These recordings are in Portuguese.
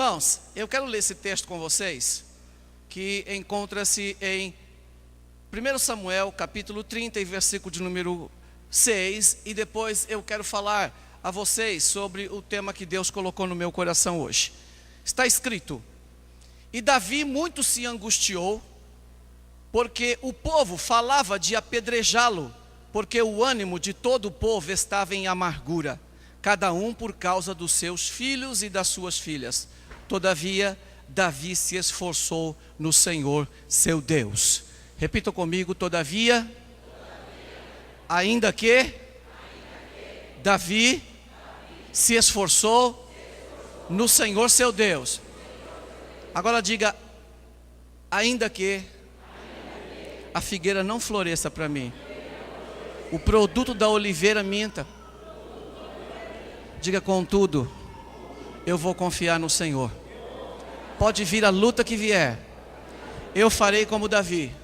Irmãos, eu quero ler esse texto com vocês, que encontra-se em 1 Samuel, capítulo 30, e versículo de número 6, e depois eu quero falar a vocês sobre o tema que Deus colocou no meu coração hoje. Está escrito: e Davi muito se angustiou, porque o povo falava de apedrejá-lo, porque o ânimo de todo o povo estava em amargura, cada um por causa dos seus filhos e das suas filhas. Todavia, Davi se esforçou no Senhor, seu Deus. Repita comigo: todavia, ainda que Davi se esforçou no Senhor, seu Deus. Agora diga: ainda que a figueira não floresça para mim, o produto da oliveira minta. Diga: contudo, eu vou confiar no Senhor. Pode vir a luta que vier, eu farei como Davi.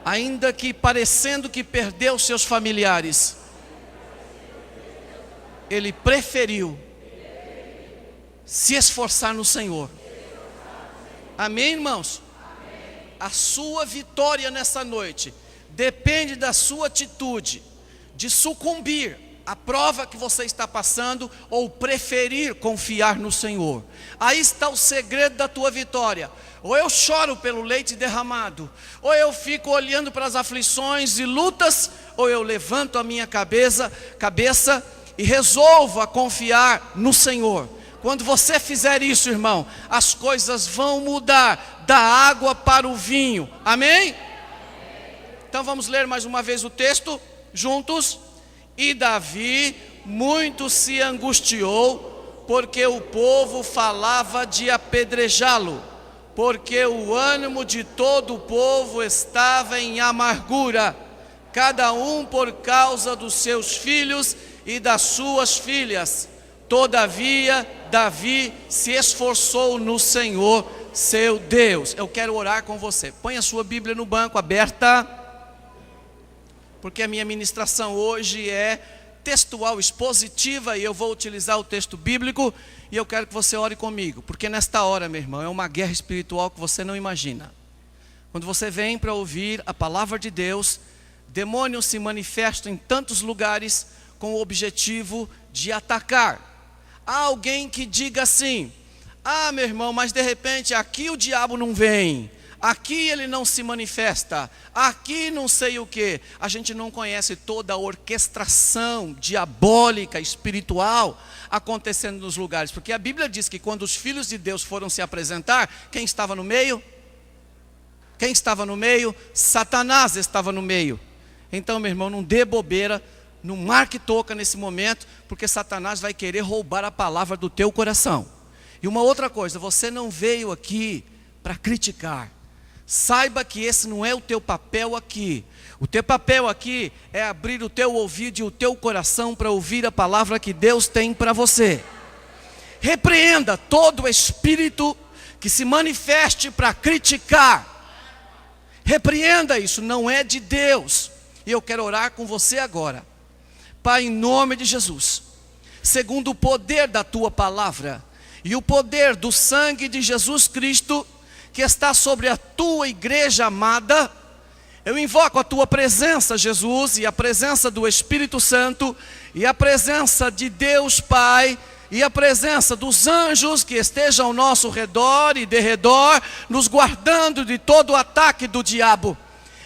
Ainda que parecendo que perdeu seus familiares, ele preferiu se esforçar no Senhor. Amém, irmãos? A sua vitória nessa noite depende da sua atitude de sucumbir à prova que você está passando ou preferir confiar no Senhor. Aí está o segredo da tua vitória. Ou eu choro pelo leite derramado, ou eu fico olhando para as aflições e lutas, ou eu levanto a minha cabeça e resolvo a confiar no Senhor. Quando você fizer isso, irmão, as coisas vão mudar da água para o vinho. Amém? Então vamos ler mais uma vez o texto juntos. E Davi muito se angustiou, porque o povo falava de apedrejá-lo, porque o ânimo de todo o povo estava em amargura, cada um por causa dos seus filhos e das suas filhas. Todavia, Davi se esforçou no Senhor, seu Deus. Eu quero orar com você. Põe a sua Bíblia no banco aberta, porque a minha ministração hoje é textual, expositiva, e eu vou utilizar o texto bíblico, e eu quero que você ore comigo, porque nesta hora, meu irmão, é uma guerra espiritual que você não imagina. Quando você vem para ouvir a palavra de Deus, demônios se manifestam em tantos lugares com o objetivo de atacar. Há alguém que diga assim: ah, meu irmão, mas de repente aqui o diabo não vem, aqui ele não se manifesta, aqui não sei o que. A gente não conhece toda a orquestração diabólica, espiritual acontecendo nos lugares, porque a Bíblia diz que quando os filhos de Deus foram se apresentar, quem estava no meio? Quem estava no meio? Satanás estava no meio. Então, meu irmão, não dê bobeira, não marque toca nesse momento, porque Satanás vai querer roubar a palavra do teu coração. E uma outra coisa, você não veio aqui para criticar. Saiba que esse não é o teu papel aqui. O teu papel aqui é abrir o teu ouvido e o teu coração para ouvir a palavra que Deus tem para você. Repreenda todo espírito que se manifeste para criticar. Repreenda isso, não é de Deus. E eu quero orar com você agora. Pai, em nome de Jesus, segundo o poder da tua palavra e o poder do sangue de Jesus Cristo que está sobre a tua igreja amada, eu invoco a tua presença, Jesus, e a presença do Espírito Santo, e a presença de Deus Pai, e a presença dos anjos que estejam ao nosso redor e derredor, nos guardando de todo o ataque do diabo.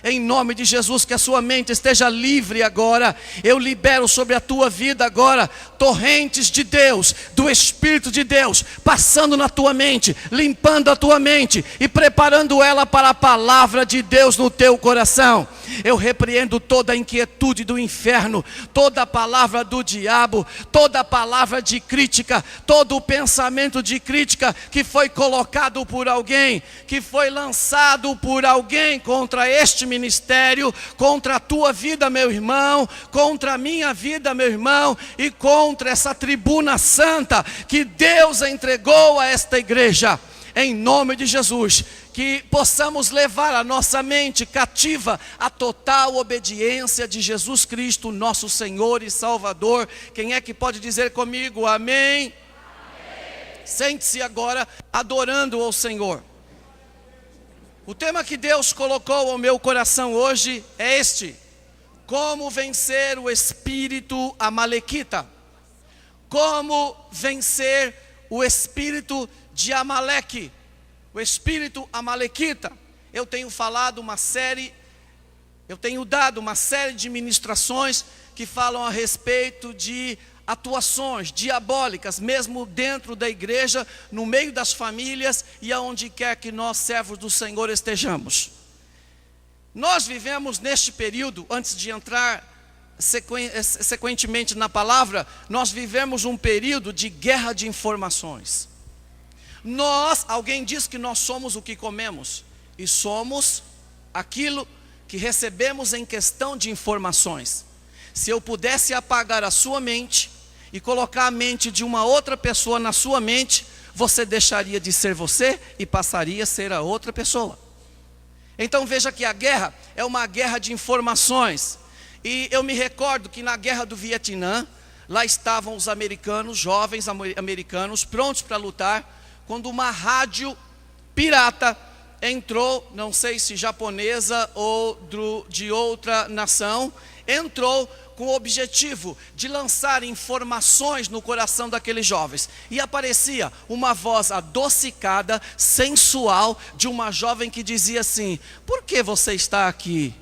Em nome de Jesus, que a sua mente esteja livre agora. Eu libero sobre a tua vida agora torrentes de Deus, do Espírito de Deus, passando na tua mente, limpando a tua mente e preparando ela para a palavra de Deus no teu coração. Eu repreendo toda a inquietude do inferno, toda a palavra do diabo, toda a palavra de crítica, todo o pensamento de crítica que foi colocado por alguém, que foi lançado por alguém contra este ministério, contra a tua vida, meu irmão, contra a minha vida, meu irmão, e contra essa tribuna santa que Deus entregou a esta igreja. Em nome de Jesus, que possamos levar a nossa mente cativa à total obediência de Jesus Cristo, nosso Senhor e Salvador. Quem é que pode dizer comigo amém? Amém. Sente-se agora adorando ao Senhor. O tema que Deus colocou ao meu coração hoje é este: como vencer o espírito amalequita. Como vencer o espírito de Amaleque, o espírito amalequita. Eu tenho dado uma série de ministrações que falam a respeito de atuações diabólicas, mesmo dentro da igreja, no meio das famílias e aonde quer que nós, servos do Senhor, estejamos. Nós vivemos neste período, antes de entrar sequentemente na palavra, nós vivemos um período de guerra de informações. Alguém diz que nós somos o que comemos, e somos aquilo que recebemos em questão de informações. Se eu pudesse apagar a sua mente e colocar a mente de uma outra pessoa na sua mente, você deixaria de ser você e passaria a ser a outra pessoa. Então veja que a guerra é uma guerra de informações. E eu me recordo que na guerra do Vietnã, lá estavam os americanos, jovens americanos, prontos para lutar, quando uma rádio pirata entrou, não sei se japonesa ou de outra nação, entrou com o objetivo de lançar informações no coração daqueles jovens. E aparecia uma voz adocicada, sensual, de uma jovem que dizia assim: por que você está aqui?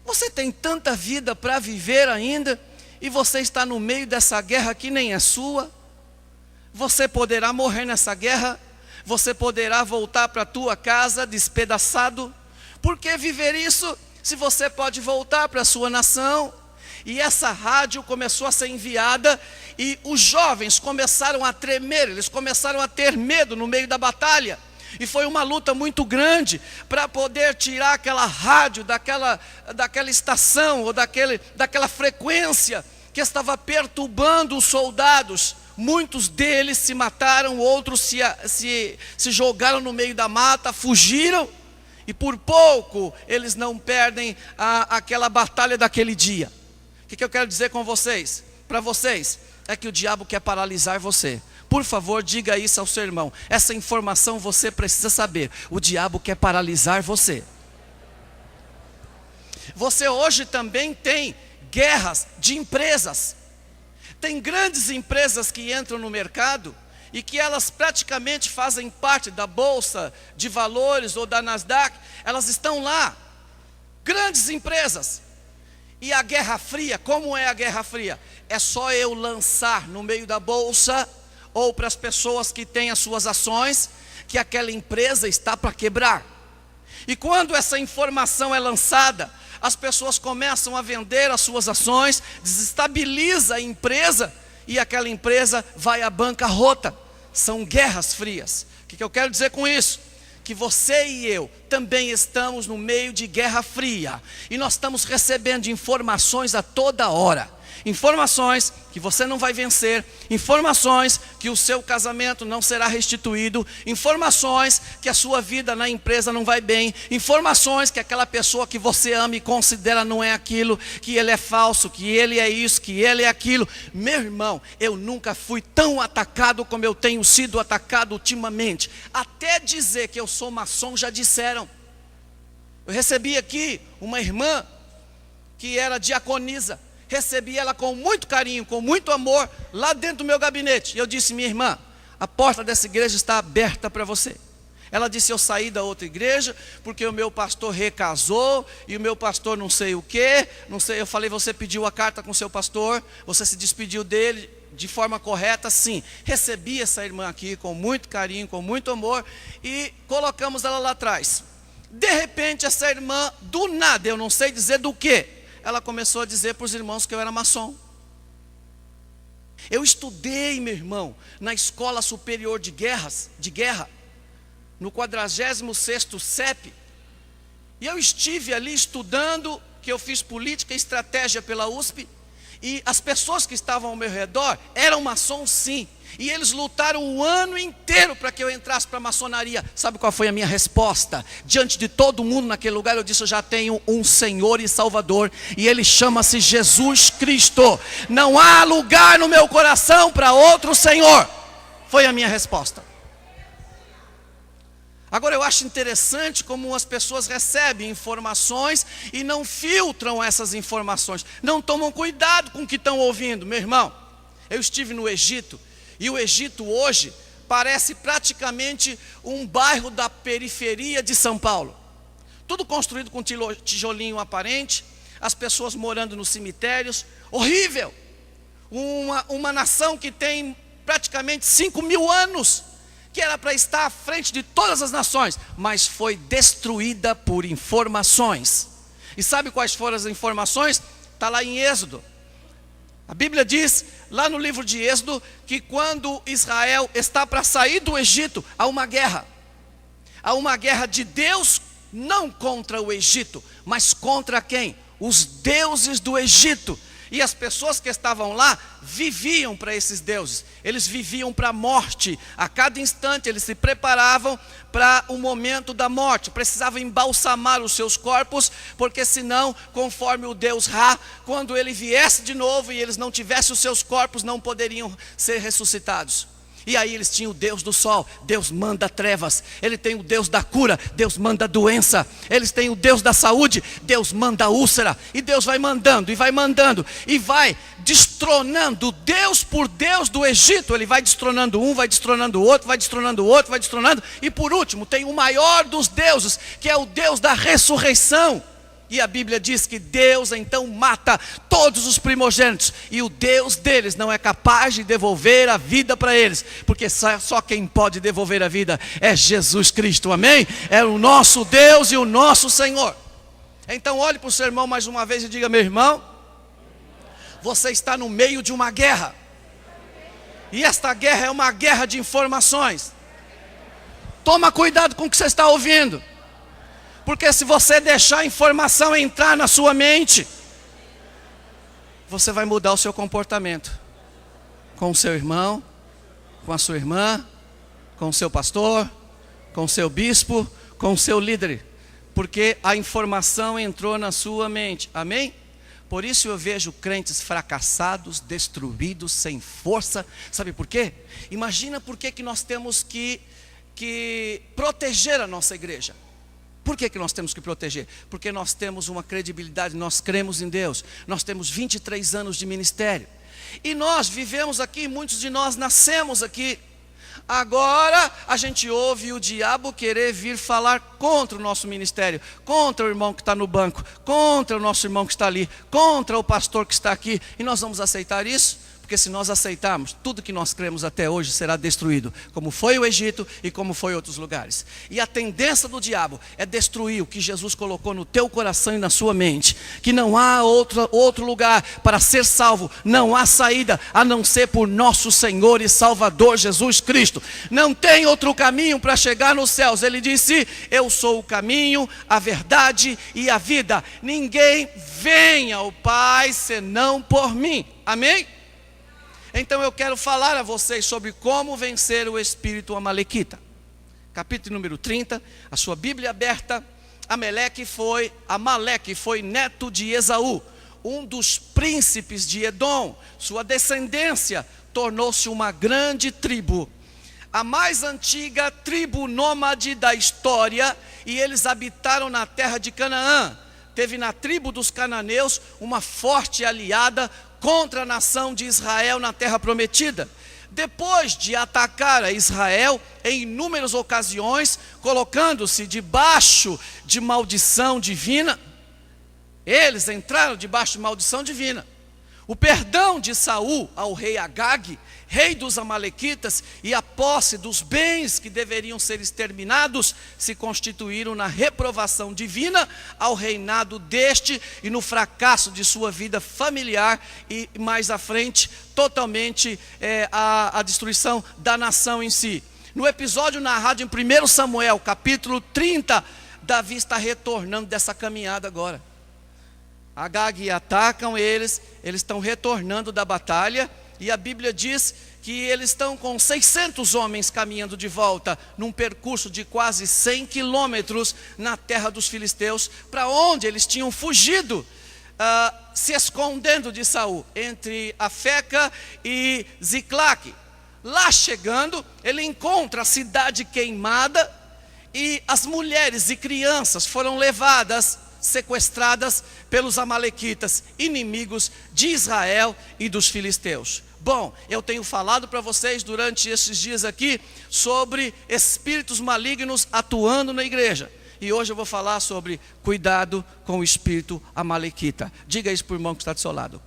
Você tem tanta vida para viver ainda, e você está no meio dessa guerra que nem é sua. Você poderá morrer nessa guerra, você poderá voltar para a tua casa despedaçado. Por que viver isso, se você pode voltar para a sua nação? E essa rádio começou a ser enviada, e os jovens começaram a tremer, eles começaram a ter medo no meio da batalha. E foi uma luta muito grande para poder tirar aquela rádio daquela estação, ou daquela frequência que estava perturbando os soldados. Muitos deles se mataram, outros se jogaram no meio da mata, fugiram. E por pouco eles não perdem aquela batalha daquele dia. O que eu quero dizer com vocês? Para vocês, é que o diabo quer paralisar você. Por favor, diga isso ao seu irmão. Essa informação você precisa saber. O diabo quer paralisar você. Você hoje também tem guerras de empresas. Tem grandes empresas que entram no mercado e que elas praticamente fazem parte da Bolsa de Valores ou da Nasdaq. Elas estão lá. Grandes empresas. E a Guerra Fria, como é a Guerra Fria? É só eu lançar no meio da bolsa, ou para as pessoas que têm as suas ações, que aquela empresa está para quebrar. E quando essa informação é lançada, as pessoas começam a vender as suas ações, desestabiliza a empresa, e aquela empresa vai à bancarrota. São guerras frias. O que eu quero dizer com isso? Que você e eu também estamos no meio de guerra fria, e nós estamos recebendo informações a toda hora. Informações que você não vai vencer, informações que o seu casamento não será restituído, informações que a sua vida na empresa não vai bem, informações que aquela pessoa que você ama e considera não é aquilo, que ele é falso, que ele é isso, que ele é aquilo. Meu irmão, eu nunca fui tão atacado como eu tenho sido atacado ultimamente. Até dizer que eu sou maçom já disseram. Eu recebi aqui uma irmã que era diaconisa. Recebi ela com muito carinho, com muito amor, lá dentro do meu gabinete. E eu disse: minha irmã, a porta dessa igreja está aberta para você. Ela disse: eu saí da outra igreja, porque o meu pastor recasou, e o meu pastor não sei o que, não sei. Eu falei: você pediu a carta com o seu pastor, você se despediu dele de forma correta? Sim. Recebi essa irmã aqui com muito carinho, com muito amor, e colocamos ela lá atrás. De repente essa irmã, do nada, eu não sei dizer do que, ela começou a dizer para os irmãos que eu era maçom. Eu estudei, meu irmão, na Escola Superior de Guerra, no 46º CEP. E eu estive ali estudando, que eu fiz política e estratégia pela USP. E as pessoas que estavam ao meu redor eram maçons, sim. E eles lutaram o ano inteiro para que eu entrasse para a maçonaria. Sabe qual foi a minha resposta? Diante de todo mundo naquele lugar, eu disse: eu já tenho um Senhor e Salvador, e Ele chama-se Jesus Cristo. Não há lugar no meu coração para outro Senhor. Foi a minha resposta. Agora eu acho interessante como as pessoas recebem informações e não filtram essas informações. Não tomam cuidado com o que estão ouvindo. Meu irmão, eu estive no Egito, e o Egito hoje parece praticamente um bairro da periferia de São Paulo. Tudo construído com tijolinho aparente, as pessoas morando nos cemitérios. Horrível! Uma nação que tem praticamente 5.000 anos, que era para estar à frente de todas as nações, mas foi destruída por informações. E sabe quais foram as informações? Está lá em Êxodo. A Bíblia diz, lá no livro de Êxodo, que quando Israel está para sair do Egito, há uma guerra. Há uma guerra de Deus, não contra o Egito, mas contra quem? Os deuses do Egito. E as pessoas que estavam lá viviam para esses deuses. Eles viviam para a morte. A cada instante eles se preparavam para o momento da morte. Precisavam embalsamar os seus corpos, porque senão, conforme o deus Ra, quando ele viesse de novo e eles não tivessem os seus corpos, não poderiam ser ressuscitados. E aí eles tinham o Deus do sol, Deus manda trevas. Ele tem o Deus da cura, Deus manda doença. Eles têm o Deus da saúde, Deus manda úlcera. E Deus vai mandando, e vai mandando, e vai destronando Deus por Deus do Egito. Ele vai destronando um, vai destronando o outro, vai destronando o outro, vai destronando. E por último tem o maior dos deuses, que é o Deus da ressurreição. E a Bíblia diz que Deus então mata todos os primogênitos, e o Deus deles não é capaz de devolver a vida para eles, porque só quem pode devolver a vida é Jesus Cristo, amém? É o nosso Deus e o nosso Senhor. Então olhe para o seu irmão mais uma vez e diga: meu irmão, você está no meio de uma guerra, e esta guerra é uma guerra de informações. Toma cuidado com o que você está ouvindo, porque se você deixar a informação entrar na sua mente, você vai mudar o seu comportamento com o seu irmão, com a sua irmã, com o seu pastor, com o seu bispo, com o seu líder, porque a informação entrou na sua mente, amém? Por isso eu vejo crentes fracassados, destruídos, sem força. Sabe por quê? Imagina por que nós temos que proteger a nossa igreja. Por que nós temos que proteger? Porque nós temos uma credibilidade, nós cremos em Deus. Nós temos 23 anos de ministério. E nós vivemos aqui, muitos de nós nascemos aqui. Agora a gente ouve o diabo querer vir falar contra o nosso ministério, contra o irmão que está no banco, contra o nosso irmão que está ali, contra o pastor que está aqui. E nós vamos aceitar isso? Porque se nós aceitarmos, tudo que nós cremos até hoje será destruído, como foi o Egito e como foi outros lugares. E a tendência do diabo é destruir o que Jesus colocou no teu coração e na sua mente, que não há outro lugar para ser salvo, não há saída a não ser por nosso Senhor e Salvador Jesus Cristo. Não tem outro caminho para chegar nos céus. Ele disse: eu sou o caminho, a verdade e a vida. Ninguém vem ao Pai senão por mim, amém? Então eu quero falar a vocês sobre como vencer o espírito amalequita. Capítulo número 30, a sua Bíblia aberta. Amaleque foi neto de Esaú, um dos príncipes de Edom. Sua descendência tornou-se uma grande tribo, a mais antiga tribo nômade da história, e eles habitaram na terra de Canaã. Teve na tribo dos cananeus uma forte aliada contra a nação de Israel na terra prometida. Depois de atacar a Israel em inúmeras ocasiões, colocando-se debaixo de maldição divina, eles entraram debaixo de maldição divina. O perdão de Saul ao rei Agag, rei dos amalequitas, e a posse dos bens que deveriam ser exterminados, se constituíram na reprovação divina ao reinado deste e no fracasso de sua vida familiar, e mais à frente, totalmente a destruição da nação em si. No episódio narrado em 1 Samuel, capítulo 30, Davi está retornando dessa caminhada agora. Agag atacam eles estão retornando da batalha, e a Bíblia diz que eles estão com 600 homens caminhando de volta, num percurso de quase 100 quilômetros na terra dos filisteus, para onde eles tinham fugido, se escondendo de Saul, entre Afeca e Ziclague. Lá chegando, ele encontra a cidade queimada e as mulheres e crianças foram levadas, sequestradas pelos amalequitas, inimigos de Israel e dos filisteus. Bom, eu tenho falado para vocês durante esses dias aqui sobre espíritos malignos atuando na igreja. E hoje eu vou falar sobre cuidado com o espírito amalequita. Diga isso para o irmão que está do seu lado.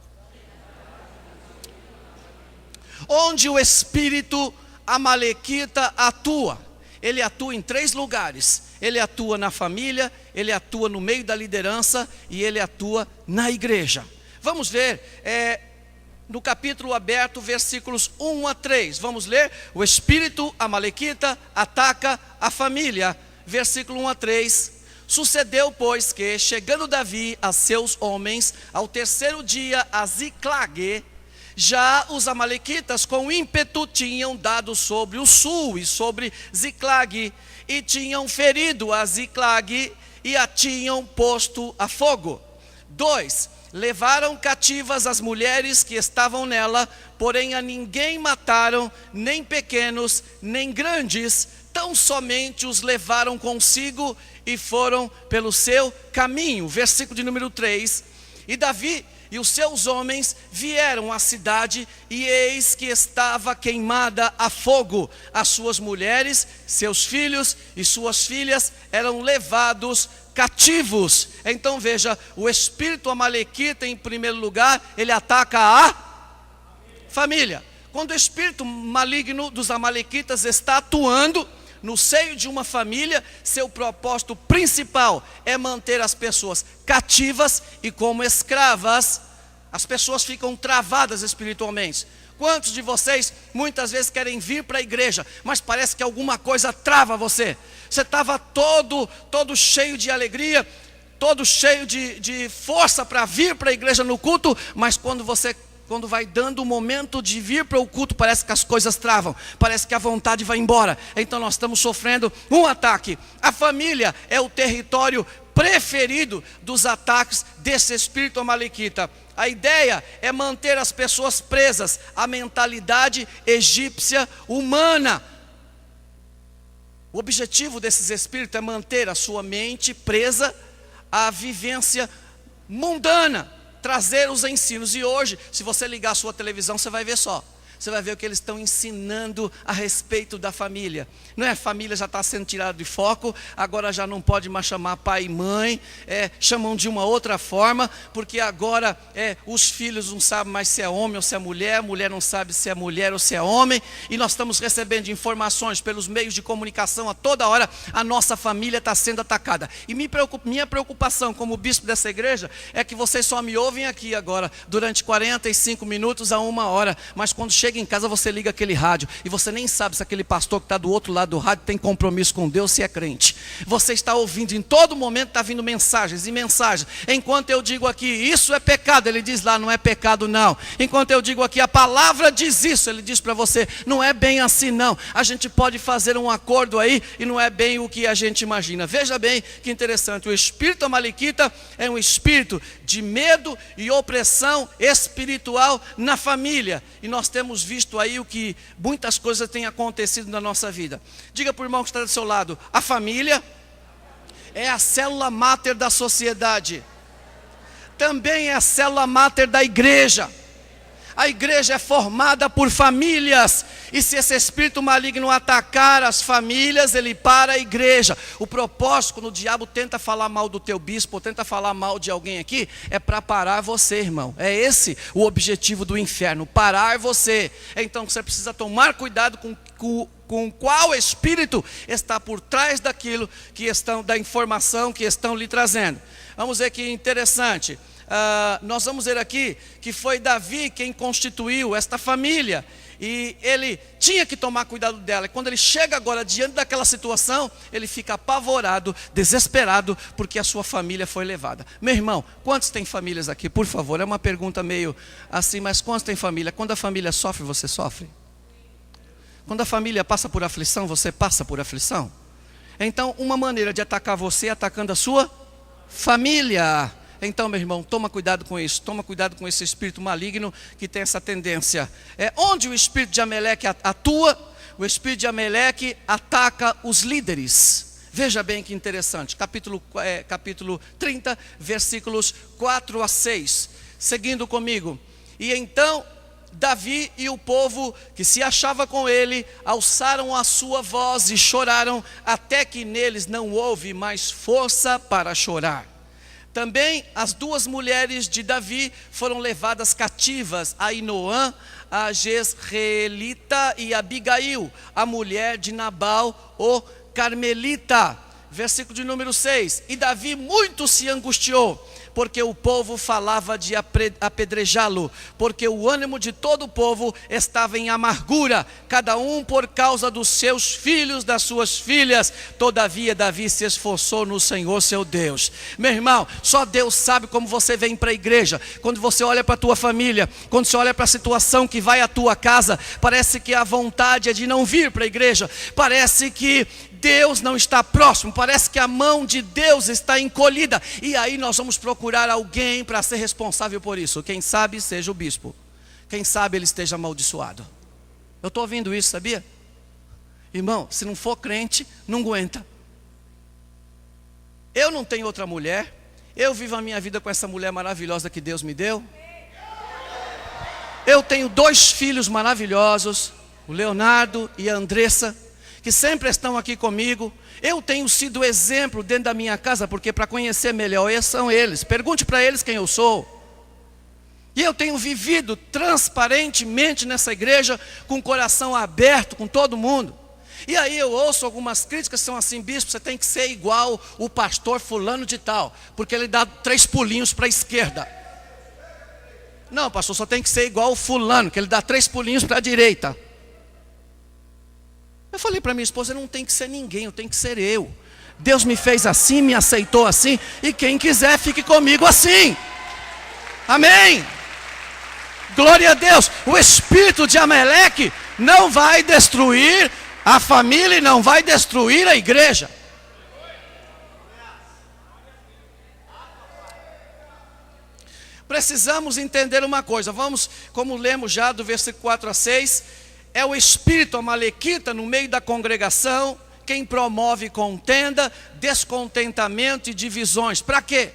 Onde o espírito amalequita atua? Ele atua em 3 lugares. Ele atua na família, ele atua no meio da liderança e ele atua na igreja. Vamos ver, no capítulo aberto, versículos 1 a 3. Vamos ler? O espírito amalequita ataca a família. Versículo 1 a 3. Sucedeu, pois, que chegando Davi a seus homens, ao 3º dia a Ziclague, já os amalequitas com ímpeto tinham dado sobre o sul e sobre Ziclague, e tinham ferido a Ziclague e a tinham posto a fogo. 2. Levaram cativas as mulheres que estavam nela, porém a ninguém mataram, nem pequenos, nem grandes, tão somente os levaram consigo e foram pelo seu caminho. Versículo de número 3. E Davi e os seus homens vieram à cidade, e eis que estava queimada a fogo. As suas mulheres, seus filhos e suas filhas eram levados cativos. Então veja, o espírito amalequita, em primeiro lugar, ele ataca a família. Quando o espírito maligno dos amalequitas está atuando no seio de uma família, seu propósito principal é manter as pessoas cativas e como escravas. As pessoas ficam travadas espiritualmente. Quantos de vocês muitas vezes querem vir para a igreja, mas parece que alguma coisa trava você? Você estava todo cheio de alegria, todo cheio de força para vir para a igreja no culto, mas quando vai dando o momento de vir para o culto, parece que as coisas travam, parece que a vontade vai embora. Então nós estamos sofrendo um ataque. A família é o território preferido dos ataques desse espírito amalequita. A ideia é manter as pessoas presas à mentalidade egípcia humana. O objetivo desses espíritos é manter a sua mente presa à vivência mundana, trazer os ensinos. E hoje, se você ligar a sua televisão, você vai ver só. Você vai ver o que eles estão ensinando a respeito da família. Não é? A família já está sendo tirada de foco, agora já não pode mais chamar pai e mãe, chamam de uma outra forma, porque agora os filhos não sabem mais se é homem ou se é mulher, a mulher não sabe se é mulher ou se é homem, e nós estamos recebendo informações pelos meios de comunicação a toda hora. A nossa família está sendo atacada. E minha preocupação como bispo dessa igreja é que vocês só me ouvem aqui agora, durante 45 minutos a 1 hora, mas quando chega em casa você liga aquele rádio e você nem sabe se aquele pastor que está do outro lado do rádio tem compromisso com Deus, se é crente. Você está ouvindo, em todo momento está vindo mensagens e mensagens. Enquanto eu digo aqui, isso é pecado, ele diz lá, não é pecado não. Enquanto eu digo aqui, a palavra diz isso, ele diz para você, não é bem assim não. A gente pode fazer um acordo aí e não é bem o que a gente imagina. Veja bem que interessante, o espírito amalequita é um espírito de medo e opressão espiritual na família. E nós temos visto aí o que muitas coisas têm acontecido na nossa vida. Diga para o irmão que está do seu lado, a família é a célula máter da sociedade, também é a célula máter da igreja. A igreja é formada por famílias, e se esse espírito maligno atacar as famílias, ele para a igreja. O propósito, quando o diabo tenta falar mal do teu bispo, ou tenta falar mal de alguém aqui, é para parar você, irmão. É esse o objetivo do inferno, parar você. Então você precisa tomar cuidado com qual espírito está por trás daquilo da informação que estão lhe trazendo. Vamos ver que interessante. Nós vamos ver aqui que foi Davi quem constituiu esta família, e ele tinha que tomar cuidado dela. E quando ele chega agora diante daquela situação, ele fica apavorado, desesperado, porque a sua família foi levada. Meu irmão, quantos têm famílias aqui? Por favor, é uma pergunta meio assim, mas quantos têm família? Quando a família sofre, você sofre? Quando a família passa por aflição, você passa por aflição? Então, uma maneira de atacar você é atacando a sua família. Então, meu irmão, toma cuidado com isso. Toma cuidado com esse espírito maligno que tem essa tendência. Onde o espírito de Ameleque atua, o espírito de Ameleque ataca os líderes. Veja bem que interessante. Capítulo 30, versículos 4 a 6. Seguindo comigo. E então Davi e o povo que se achava com ele alçaram a sua voz e choraram, até que neles não houve mais força para chorar. Também as duas mulheres de Davi foram levadas cativas, Ainoã, a Jezreelita, e Abigail, a mulher de Nabal, o Carmelita. Versículo de número 6. E Davi muito se angustiou, porque o povo falava de apedrejá-lo, porque o ânimo de todo o povo estava em amargura, cada um por causa dos seus filhos, das suas filhas. Todavia Davi se esforçou no Senhor seu Deus. Meu irmão, só Deus sabe como você vem para a igreja. Quando você olha para a tua família, quando você olha para a situação que vai à tua casa, parece que a vontade é de não vir para a igreja, parece que Deus não está próximo, parece que a mão de Deus está encolhida. E aí nós vamos procurar alguém para ser responsável por isso. Quem sabe seja o bispo, quem sabe ele esteja amaldiçoado. Eu estou ouvindo isso, sabia? Irmão, se não for crente, não aguenta. Eu não tenho outra mulher, eu vivo a minha vida com essa mulher maravilhosa que Deus me deu. Eu tenho 2 filhos maravilhosos, o Leonardo e a Andressa, que sempre estão aqui comigo. Eu tenho sido exemplo dentro da minha casa, porque para conhecer melhor são eles. Pergunte para eles quem eu sou. E eu tenho vivido transparentemente nessa igreja, com o coração aberto com todo mundo. E aí eu ouço algumas críticas que são assim: bispo, você tem que ser igual o pastor fulano de tal, porque ele dá 3 pulinhos para a esquerda. Não, pastor, só tem que ser igual o fulano, que ele dá 3 pulinhos para a direita. Eu falei para minha esposa: não tem que ser ninguém, eu tenho que ser eu. Deus me fez assim, me aceitou assim, e quem quiser fique comigo assim. Amém. Glória a Deus. O espírito de Ameleque não vai destruir a família e não vai destruir a igreja. Precisamos entender uma coisa. Vamos, como lemos já do versículo 4 a 6, é o espírito amalequita no meio da congregação quem promove contenda, descontentamento e divisões. Para quê?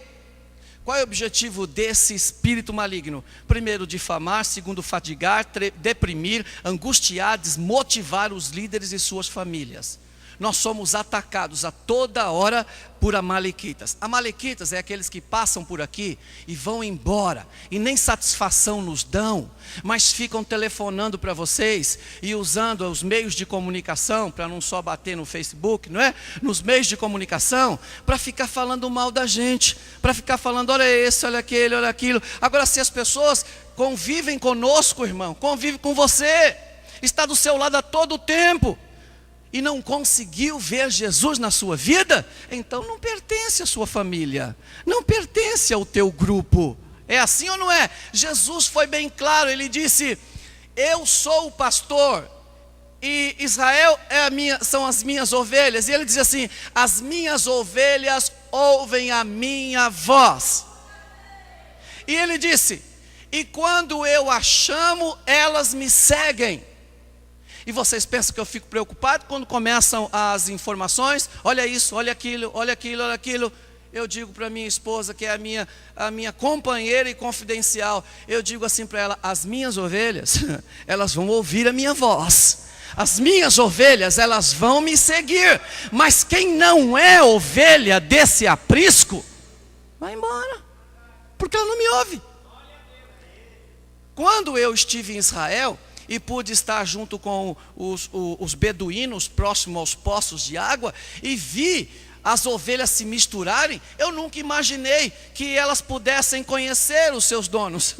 Qual é o objetivo desse espírito maligno? Primeiro, difamar. Segundo, fadigar, deprimir, angustiar, desmotivar os líderes e suas famílias. Nós somos atacados a toda hora por amalequitas. Amalequitas é aqueles que passam por aqui e vão embora, e nem satisfação nos dão, mas ficam telefonando para vocês e usando os meios de comunicação, para não só bater no Facebook, não é? Nos meios de comunicação, para ficar falando mal da gente, para ficar falando: olha esse, olha aquele, olha aquilo. Agora, se as pessoas convivem conosco, irmão, convivem com você, está do seu lado a todo tempo, e não conseguiu ver Jesus na sua vida, então não pertence à sua família, não pertence ao teu grupo. É assim ou não é? Jesus foi bem claro, ele disse: eu sou o pastor, e Israel são as minhas ovelhas. E ele diz assim: as minhas ovelhas ouvem a minha voz. E ele disse: e quando eu as chamo, elas me seguem. E vocês pensam que eu fico preocupado quando começam as informações? Olha isso, olha aquilo, olha aquilo, olha aquilo. Eu digo para minha esposa, que é a minha companheira e confidencial, eu digo assim para ela: as minhas ovelhas, elas vão ouvir a minha voz. As minhas ovelhas, elas vão me seguir. Mas quem não é ovelha desse aprisco, vai embora, porque ela não me ouve. Quando eu estive em Israel e pude estar junto com os beduínos próximo aos poços de água, e vi as ovelhas se misturarem, eu nunca imaginei que elas pudessem conhecer os seus donos.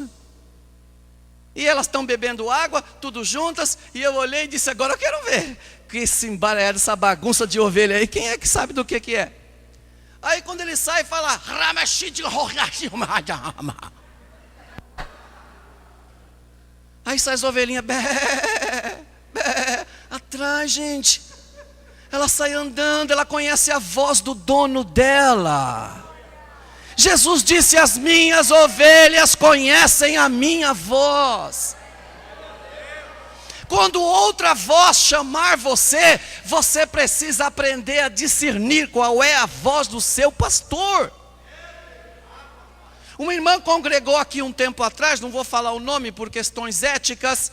E elas estão bebendo água, tudo juntas, e eu olhei e disse: agora eu quero ver que esse embaralhado, essa bagunça de ovelha aí, quem é que sabe do que é? Aí quando ele sai, fala: aí sai as ovelhinhas, atrás, gente. Ela sai andando, ela conhece a voz do dono dela. Jesus disse: as minhas ovelhas conhecem a minha voz. Quando outra voz chamar você, você precisa aprender a discernir qual é a voz do seu pastor. Uma irmã congregou aqui um tempo atrás, não vou falar o nome por questões éticas,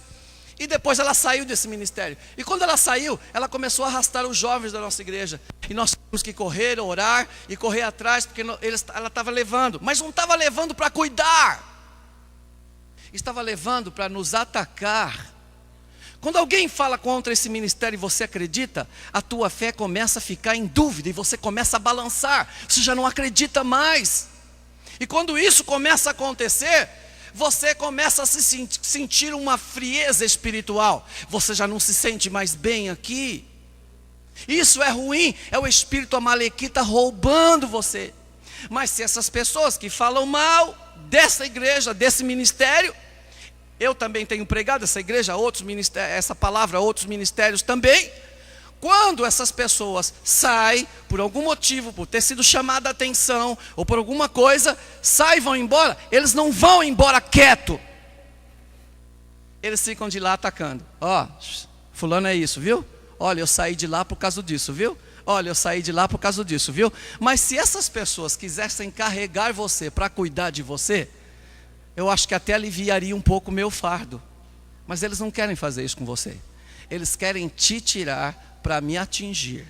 e depois ela saiu desse ministério. E quando ela saiu, ela começou a arrastar os jovens da nossa igreja. E nós tínhamos que correr, orar e correr atrás, porque ela estava levando. Mas não estava levando para cuidar. Estava levando para nos atacar. Quando alguém fala contra esse ministério e você acredita, a tua fé começa a ficar em dúvida e você começa a balançar. Você já não acredita mais. E quando isso começa a acontecer, você começa a sentir uma frieza espiritual. Você já não se sente mais bem aqui. Isso é ruim, é o espírito amalequita roubando você. Mas se essas pessoas que falam mal dessa igreja, desse ministério, eu também tenho pregado essa igreja, outros ministérios, essa palavra a outros ministérios também. Quando essas pessoas saem, por algum motivo, por ter sido chamada a atenção, ou por alguma coisa, saem e vão embora, eles não vão embora quieto. Eles ficam de lá atacando. Ó, fulano é isso, viu? Olha, eu saí de lá por causa disso, viu? Olha, eu saí de lá por causa disso, viu? Mas se essas pessoas quisessem carregar você para cuidar de você, eu acho que até aliviaria um pouco o meu fardo. Mas eles não querem fazer isso com você. Eles querem te tirar para me atingir.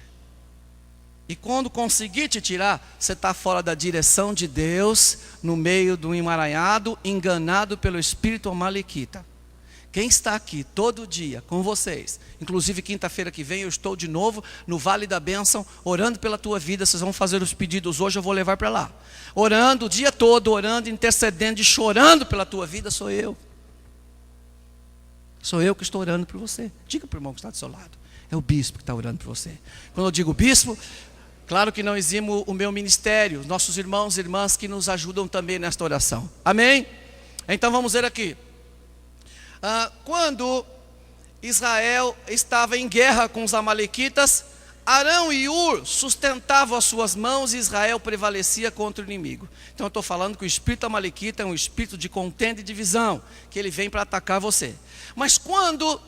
E quando conseguir te tirar, você está fora da direção de Deus, no meio do emaranhado, enganado pelo espírito amalequita. Quem está aqui todo dia com vocês, inclusive quinta-feira que vem eu estou de novo no Vale da Bênção, orando pela tua vida. Vocês vão fazer os pedidos hoje, eu vou levar para lá. Orando o dia todo, orando, intercedendo e chorando pela tua vida, sou eu. Sou eu que estou orando por você. Diga para o irmão que está do seu lado. É o bispo que está orando por você. Quando eu digo bispo, claro que não eximo o meu ministério, os nossos irmãos e irmãs que nos ajudam também nesta oração. Amém? Então vamos ver aqui. Quando Israel estava em guerra com os amalequitas, Arão e Ur sustentavam as suas mãos e Israel prevalecia contra o inimigo. Então eu estou falando que o espírito amalequita é um espírito de contenda e divisão, que ele vem para atacar você. Mas quando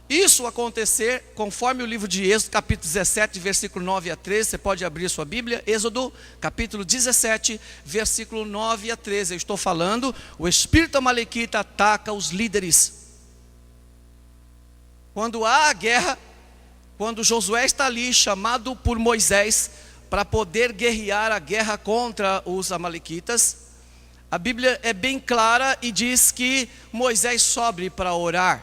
isso acontecer, conforme o livro de Êxodo, capítulo 17, versículo 9 a 13, você pode abrir a sua Bíblia, Êxodo, capítulo 17, versículo 9 a 13, eu estou falando, o espírito amalequita ataca os líderes. Quando há a guerra, quando Josué está ali, chamado por Moisés, para poder guerrear a guerra contra os amalequitas, a Bíblia é bem clara e diz que Moisés sobe para orar.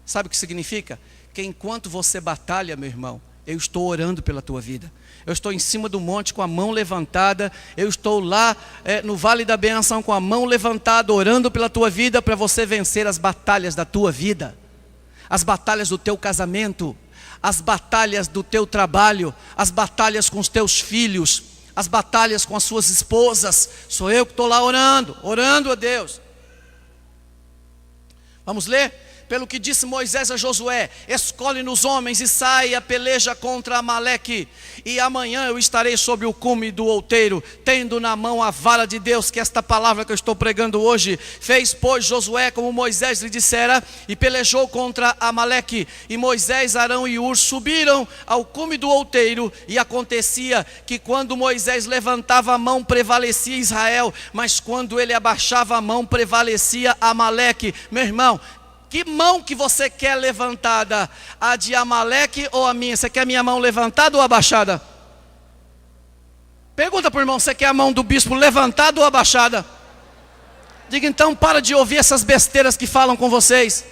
Sabe o que significa? Que enquanto você batalha, meu irmão, eu estou orando pela tua vida. Eu estou em cima do monte com a mão levantada. Eu estou lá no Vale da Bênção com a mão levantada, orando pela tua vida, para você vencer as batalhas da tua vida. As batalhas do teu casamento, as batalhas do teu trabalho, as batalhas com os teus filhos, as batalhas com as suas esposas. Sou eu que estou lá orando a Deus. Vamos ler? Pelo que disse Moisés a Josué: escolhe-nos homens e sai a peleja contra Amaleque, e amanhã eu estarei sobre o cume do outeiro, tendo na mão a vara de Deus, que esta palavra que eu estou pregando hoje. Fez, pois, Josué como Moisés lhe dissera, e pelejou contra Amaleque. E Moisés, Arão e Ur subiram ao cume do outeiro, e acontecia que quando Moisés levantava a mão, prevalecia Israel, mas quando ele abaixava a mão, prevalecia Amaleque. Meu irmão, que mão que você quer levantada? A de Amaleque ou a minha? Você quer a minha mão levantada ou abaixada? Pergunta para o irmão, você quer a mão do bispo levantada ou abaixada? Diga então, para de ouvir essas besteiras que falam com vocês.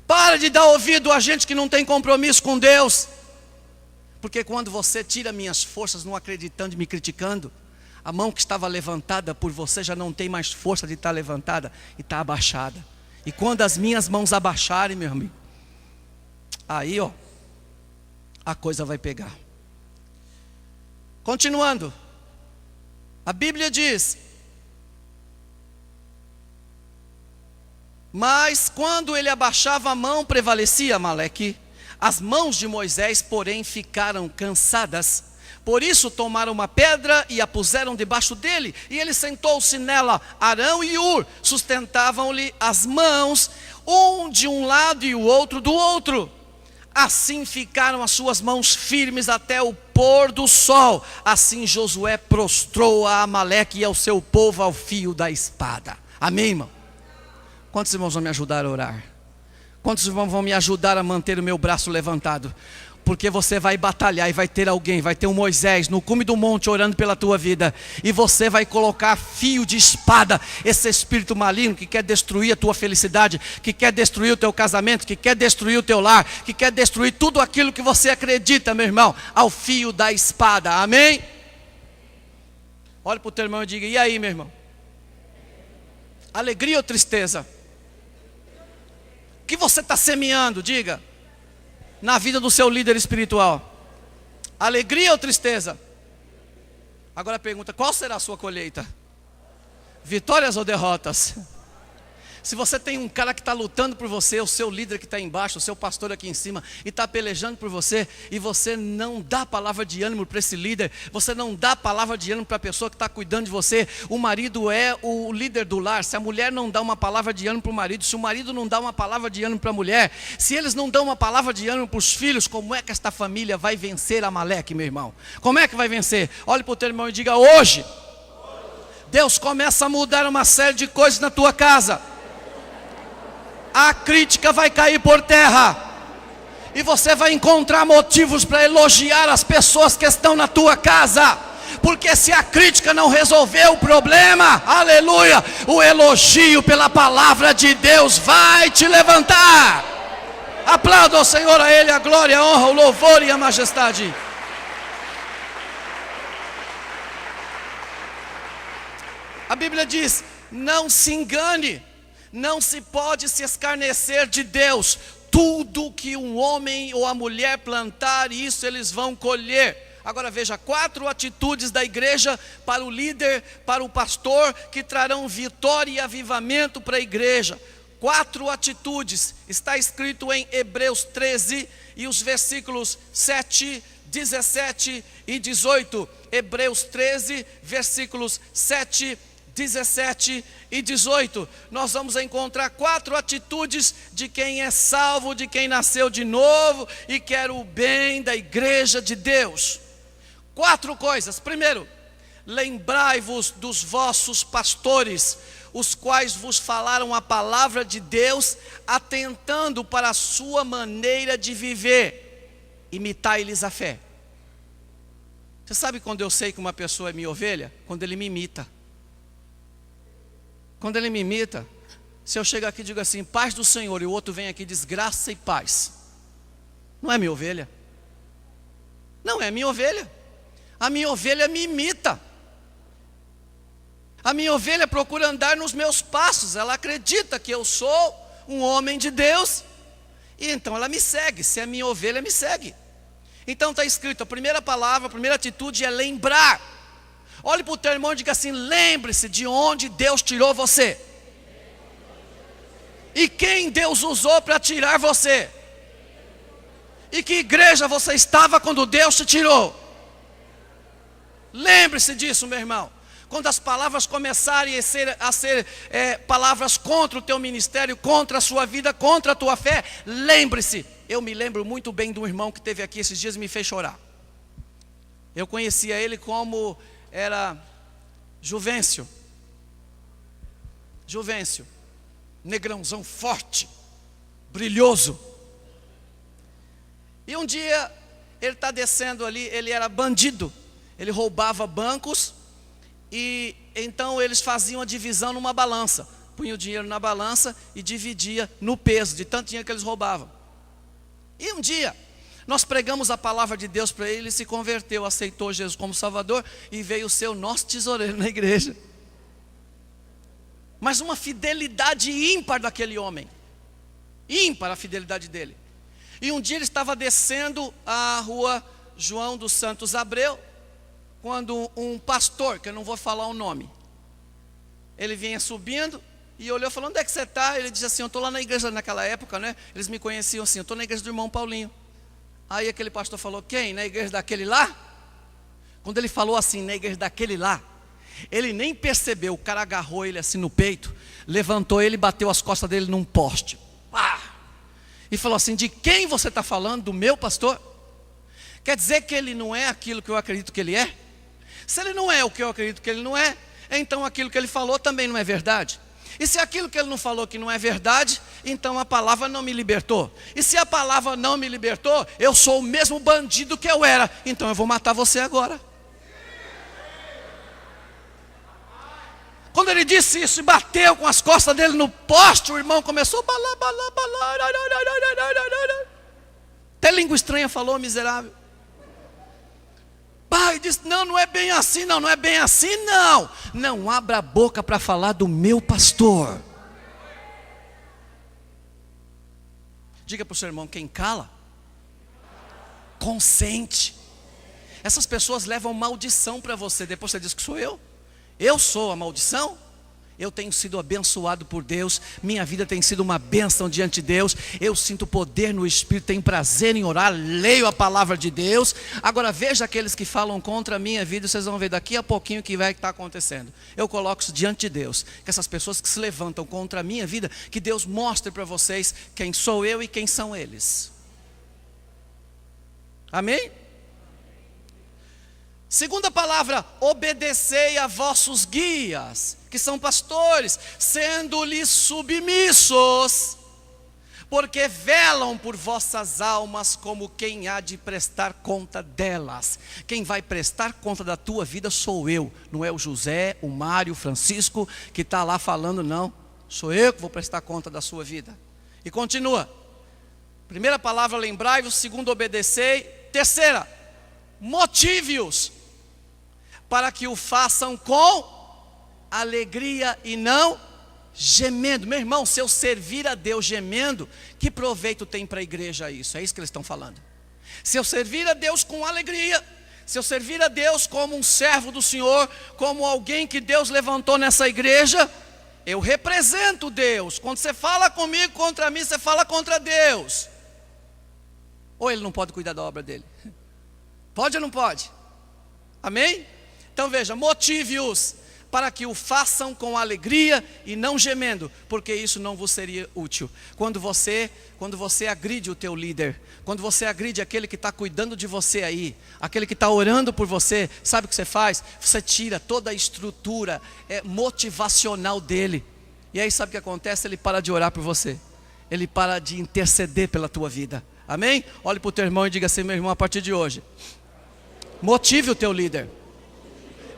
Para de dar ouvido a gente que não tem compromisso com Deus. Porque quando você tira minhas forças não acreditando e me criticando, a mão que estava levantada por você já não tem mais força de estar levantada e está abaixada. E quando as minhas mãos abaixarem, meu amigo, aí a coisa vai pegar. Continuando, a Bíblia diz: mas quando ele abaixava a mão, prevalecia Amaleque. As mãos de Moisés, porém, ficaram cansadas, Por isso tomaram uma pedra e a puseram debaixo dele, e ele sentou-se nela. Arão e Ur sustentavam-lhe as mãos, um de um lado e o outro do outro. Assim ficaram as suas mãos firmes até o pôr do sol. Assim Josué prostrou a Amaleque e ao seu povo ao fio da espada. Amém, irmão? Quantos irmãos vão me ajudar a orar? Quantos irmãos vão me ajudar a manter o meu braço levantado? Porque você vai batalhar e vai ter alguém, vai ter um Moisés no cume do monte orando pela tua vida. E você vai colocar fio de espada, esse espírito maligno que quer destruir a tua felicidade, que quer destruir o teu casamento, que quer destruir o teu lar, que quer destruir tudo aquilo que você acredita, meu irmão, ao fio da espada. Amém? Olha para o teu irmão e diga: e aí, meu irmão? Alegria ou tristeza? O que você está semeando? Diga. Na vida do seu líder espiritual, alegria ou tristeza? Agora pergunta: qual será a sua colheita? Vitórias ou derrotas? Se você tem um cara que está lutando por você, o seu líder que está embaixo, o seu pastor aqui em cima, e está pelejando por você, e você não dá palavra de ânimo para esse líder, você não dá palavra de ânimo para a pessoa que está cuidando de você. O marido é o líder do lar. Se a mulher não dá uma palavra de ânimo para o marido, se o marido não dá uma palavra de ânimo para a mulher, se eles não dão uma palavra de ânimo para os filhos, como é que esta família vai vencer Amaleque, meu irmão? Como é que vai vencer? Olhe para o teu irmão e diga: hoje Deus começa a mudar uma série de coisas na tua casa. A crítica vai cair por terra, e você vai encontrar motivos para elogiar as pessoas que estão na tua casa. Porque se a crítica não resolver o problema, aleluia, o elogio pela palavra de Deus vai te levantar. Aplauda ao Senhor, a Ele a glória, a honra, o louvor e a majestade. A Bíblia diz: não se engane. Não se pode se escarnecer de Deus. Tudo que um homem ou a mulher plantar, isso eles vão colher. Agora veja, 4 atitudes da igreja para o líder, para o pastor, que trarão vitória e avivamento para a igreja. 4 atitudes, está escrito em Hebreus 13 e os versículos 7, 17 e 18. Hebreus 13, versículos 7, 17 e 18, nós vamos encontrar 4 atitudes de quem é salvo, de quem nasceu de novo e quer o bem da igreja de Deus. 4 coisas. Primeiro, lembrai-vos dos vossos pastores, os quais vos falaram a palavra de Deus, atentando para a sua maneira de viver. Imitai-lhes a fé. Você sabe quando eu sei que uma pessoa é minha ovelha? Quando ele me imita. Quando ele me imita, se eu chegar aqui e digo assim: paz do Senhor, e o outro vem aqui e diz graça e paz, não é minha ovelha. Não é minha ovelha. A minha ovelha me imita. A minha ovelha procura andar nos meus passos. Ela acredita que eu sou um homem de Deus, e então ela me segue. Se é minha ovelha, me segue. Então está escrito, a primeira palavra, a primeira atitude é lembrar. Olhe para o teu irmão e diga assim: lembre-se de onde Deus tirou você. E quem Deus usou para tirar você. E que igreja você estava quando Deus te tirou. Lembre-se disso, meu irmão. Quando as palavras começarem a ser palavras contra o teu ministério, contra a sua vida, contra a tua fé, lembre-se. Eu me lembro muito bem de um irmão que esteve aqui esses dias e me fez chorar. Eu conhecia ele como era Juvencio, negrãozão forte, brilhoso. E um dia ele está descendo ali, ele era bandido, ele roubava bancos, e então eles faziam a divisão numa balança, punha o dinheiro na balança e dividia no peso, de tanto dinheiro que eles roubavam. E um dia nós pregamos a palavra de Deus para ele, ele se converteu, aceitou Jesus como Salvador e veio ser o nosso tesoureiro na igreja. Mas uma fidelidade ímpar daquele homem, ímpar a fidelidade dele. E um dia ele estava descendo a rua João dos Santos Abreu, quando um pastor, que eu não vou falar o nome, ele vinha subindo e olhou e falou: onde é que você está? Ele disse assim: eu estou lá na igreja naquela época, né? Eles me conheciam assim: eu estou na igreja do irmão Paulinho. Aí aquele pastor falou: quem? Na igreja daquele lá? Quando ele falou assim na igreja daquele lá, ele nem percebeu, o cara agarrou ele assim no peito, levantou ele e bateu as costas dele num poste. Pá! E falou assim: de quem você está falando? Do meu pastor? Quer dizer que ele não é aquilo que eu acredito que ele é? Se ele não é o que eu acredito que ele não é, então aquilo que ele falou também não é verdade. E se aquilo que ele não falou que não é verdade, então a palavra não me libertou. E se a palavra não me libertou, eu sou o mesmo bandido que eu era, então eu vou matar você agora. Quando ele disse isso e bateu com as costas dele no poste, o irmão começou a balar. Até língua estranha falou, miserável. Pai disse: não é bem assim, não é bem assim, não. Não abra a boca para falar do meu pastor. Diga para o seu irmão: quem cala, consente. Essas pessoas levam maldição para você. Depois você diz que sou eu. Eu sou a maldição? Eu tenho sido abençoado por Deus, minha vida tem sido uma bênção diante de Deus, eu sinto poder no Espírito, tenho prazer em orar, leio a palavra de Deus. Agora veja aqueles que falam contra a minha vida, vocês vão ver daqui a pouquinho o que vai estar acontecendo. Eu coloco isso diante de Deus, que essas pessoas que se levantam contra a minha vida, que Deus mostre para vocês quem sou eu e quem são eles. Amém? Segunda palavra: obedecei a vossos guias, que são pastores, sendo-lhes submissos, porque velam por vossas almas como quem há de prestar conta delas. Quem vai prestar conta da tua vida sou eu, não é o José, o Mário, o Francisco, que está lá falando, não. Sou eu que vou prestar conta da sua vida. E continua. Primeira palavra: lembrai-vos. Segunda: obedecei. Terceira: motive-os, para que o façam com alegria e não gemendo. Meu irmão, se eu servir a Deus gemendo, que proveito tem para a igreja isso? É isso que eles estão falando. Se eu servir a Deus com alegria, se eu servir a Deus como um servo do Senhor, como alguém que Deus levantou nessa igreja, eu represento Deus. Quando você fala comigo contra mim, você fala contra Deus. Ou ele não pode cuidar da obra dele? Pode ou não pode? Amém? Então veja, motive-os para que o façam com alegria e não gemendo, porque isso não vos seria útil. Quando você agride o teu líder, quando você agride aquele que está cuidando de você aí, aquele que está orando por você, sabe o que você faz? Você tira toda a estrutura motivacional dele, e aí sabe o que acontece? Ele para de orar por você, ele para de interceder pela tua vida. Amém? Olhe para o teu irmão e diga assim: meu irmão, a partir de hoje, motive o teu líder.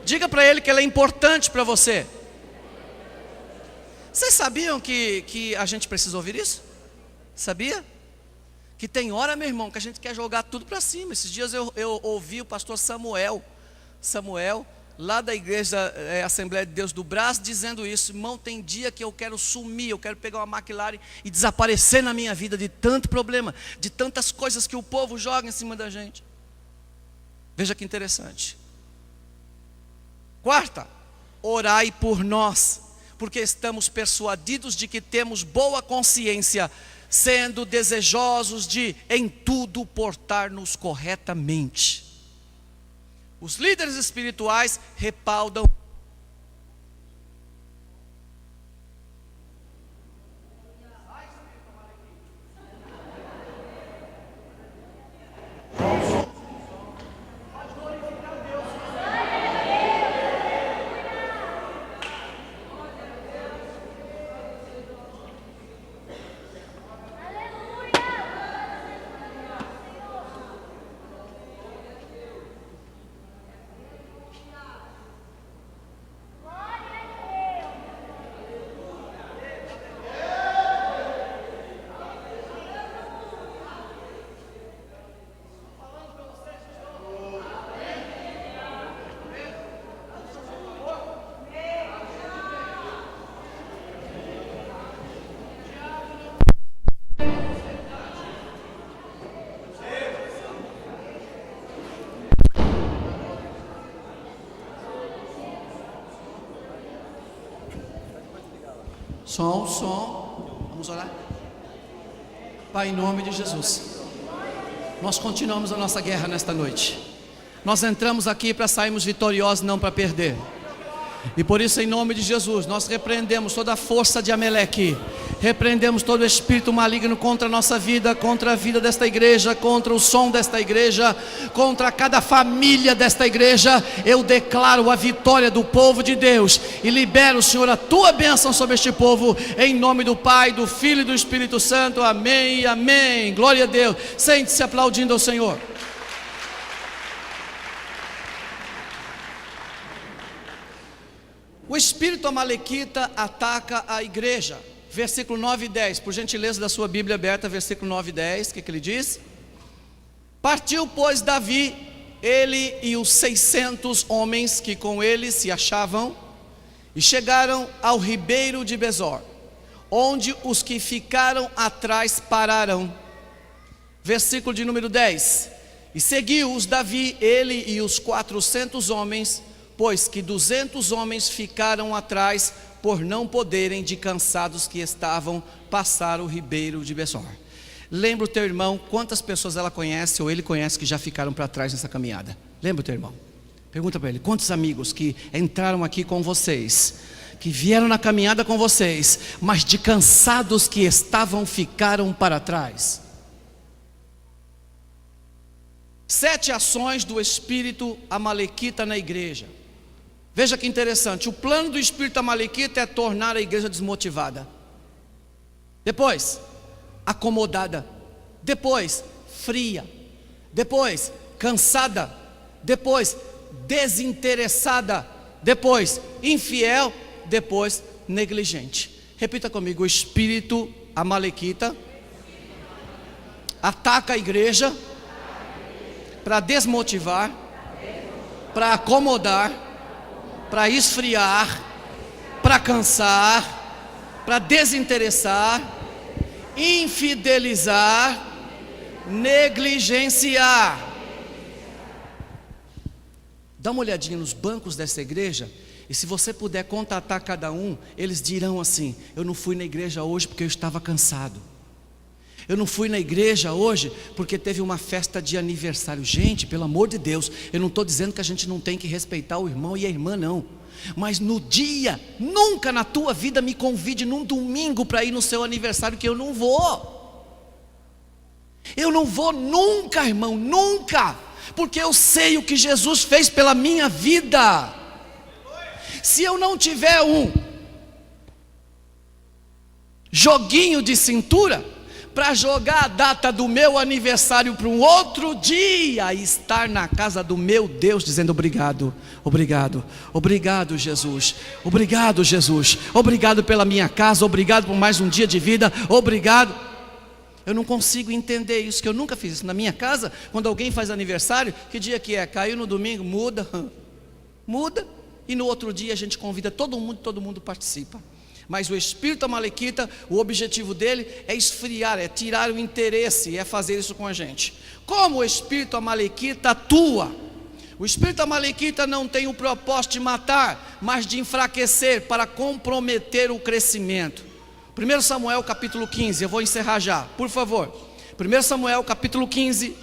Diga para ele que ele é importante para você. Vocês sabiam que a gente precisa ouvir isso? Sabia? Que tem hora, meu irmão, que a gente quer jogar tudo para cima. Esses dias eu ouvi o pastor Samuel, lá da igreja Assembleia de Deus do Brás, dizendo isso: irmão, tem dia que eu quero sumir, eu quero pegar uma McLaren e desaparecer na minha vida, de tanto problema, de tantas coisas que o povo joga em cima da gente. Veja que interessante. Quarta: orai por nós, porque estamos persuadidos de que temos boa consciência, sendo desejosos de em tudo portar-nos corretamente. Os líderes espirituais respaldam. Som. Vamos orar? Pai, em nome de Jesus, nós continuamos a nossa guerra nesta noite. Nós entramos aqui para sairmos vitoriosos, não para perder. E por isso, em nome de Jesus, nós repreendemos toda a força de Amaleque, repreendemos todo o espírito maligno contra a nossa vida, contra a vida desta igreja, contra o som desta igreja, contra cada família desta igreja. Eu declaro a vitória do povo de Deus e libero, Senhor, a tua bênção sobre este povo, em nome do Pai, do Filho e do Espírito Santo. Amém e amém. Glória a Deus. Sente-se aplaudindo ao Senhor. O espírito amalequita ataca a igreja. Versículo 9 e 10, por gentileza da sua Bíblia aberta, versículo 9 e 10, o que ele diz? Partiu, pois, Davi, ele e os 600 homens que com ele se achavam, e chegaram ao ribeiro de Besor, onde os que ficaram atrás pararam. Versículo de número 10, e seguiu-os Davi, ele e os 400 homens, pois que 200 homens ficaram atrás, por não poderem, de cansados que estavam, passar o ribeiro de Besor. Lembra o teu irmão quantas pessoas ela conhece ou ele conhece que já ficaram para trás nessa caminhada? Lembra o teu irmão? Pergunta para ele, quantos amigos que entraram aqui com vocês, que vieram na caminhada com vocês, mas de cansados que estavam, ficaram para trás. 7 ações do espírito amalequita na igreja. Veja que interessante, o plano do espírito amalequita é tornar a igreja desmotivada, depois acomodada, depois fria, depois cansada, depois desinteressada, depois infiel, depois negligente. Repita comigo, o espírito amalequita ataca a igreja para desmotivar, para acomodar, para esfriar, para cansar, para desinteressar, infidelizar, negligenciar. Dá uma olhadinha nos bancos dessa igreja, e se você puder contatar cada um, eles dirão assim: eu não fui na igreja hoje porque eu estava cansado. Eu não fui na igreja hoje porque teve uma festa de aniversário. Gente, pelo amor de Deus, eu não estou dizendo que a gente não tem que respeitar o irmão e a irmã, não. Mas no dia, nunca na tua vida me convide num domingo para ir no seu aniversário, que eu não vou. Eu não vou nunca, irmão, nunca. Porque eu sei o que Jesus fez pela minha vida. Se eu não tiver um joguinho de cintura para jogar a data do meu aniversário para um outro dia, e estar na casa do meu Deus dizendo obrigado, obrigado, obrigado Jesus, obrigado Jesus, obrigado pela minha casa, obrigado por mais um dia de vida, obrigado. Eu não consigo entender isso, que eu nunca fiz isso na minha casa. Quando alguém faz aniversário, que dia que é? Caiu no domingo, muda, e no outro dia a gente convida todo mundo participa. Mas o espírito amalequita, o objetivo dele é esfriar, é tirar o interesse, é fazer isso com a gente. Como o espírito amalequita atua? O espírito amalequita não tem o propósito de matar, mas de enfraquecer, para comprometer o crescimento. 1 Samuel capítulo 15, eu vou encerrar já, por favor. 1 Samuel capítulo 15,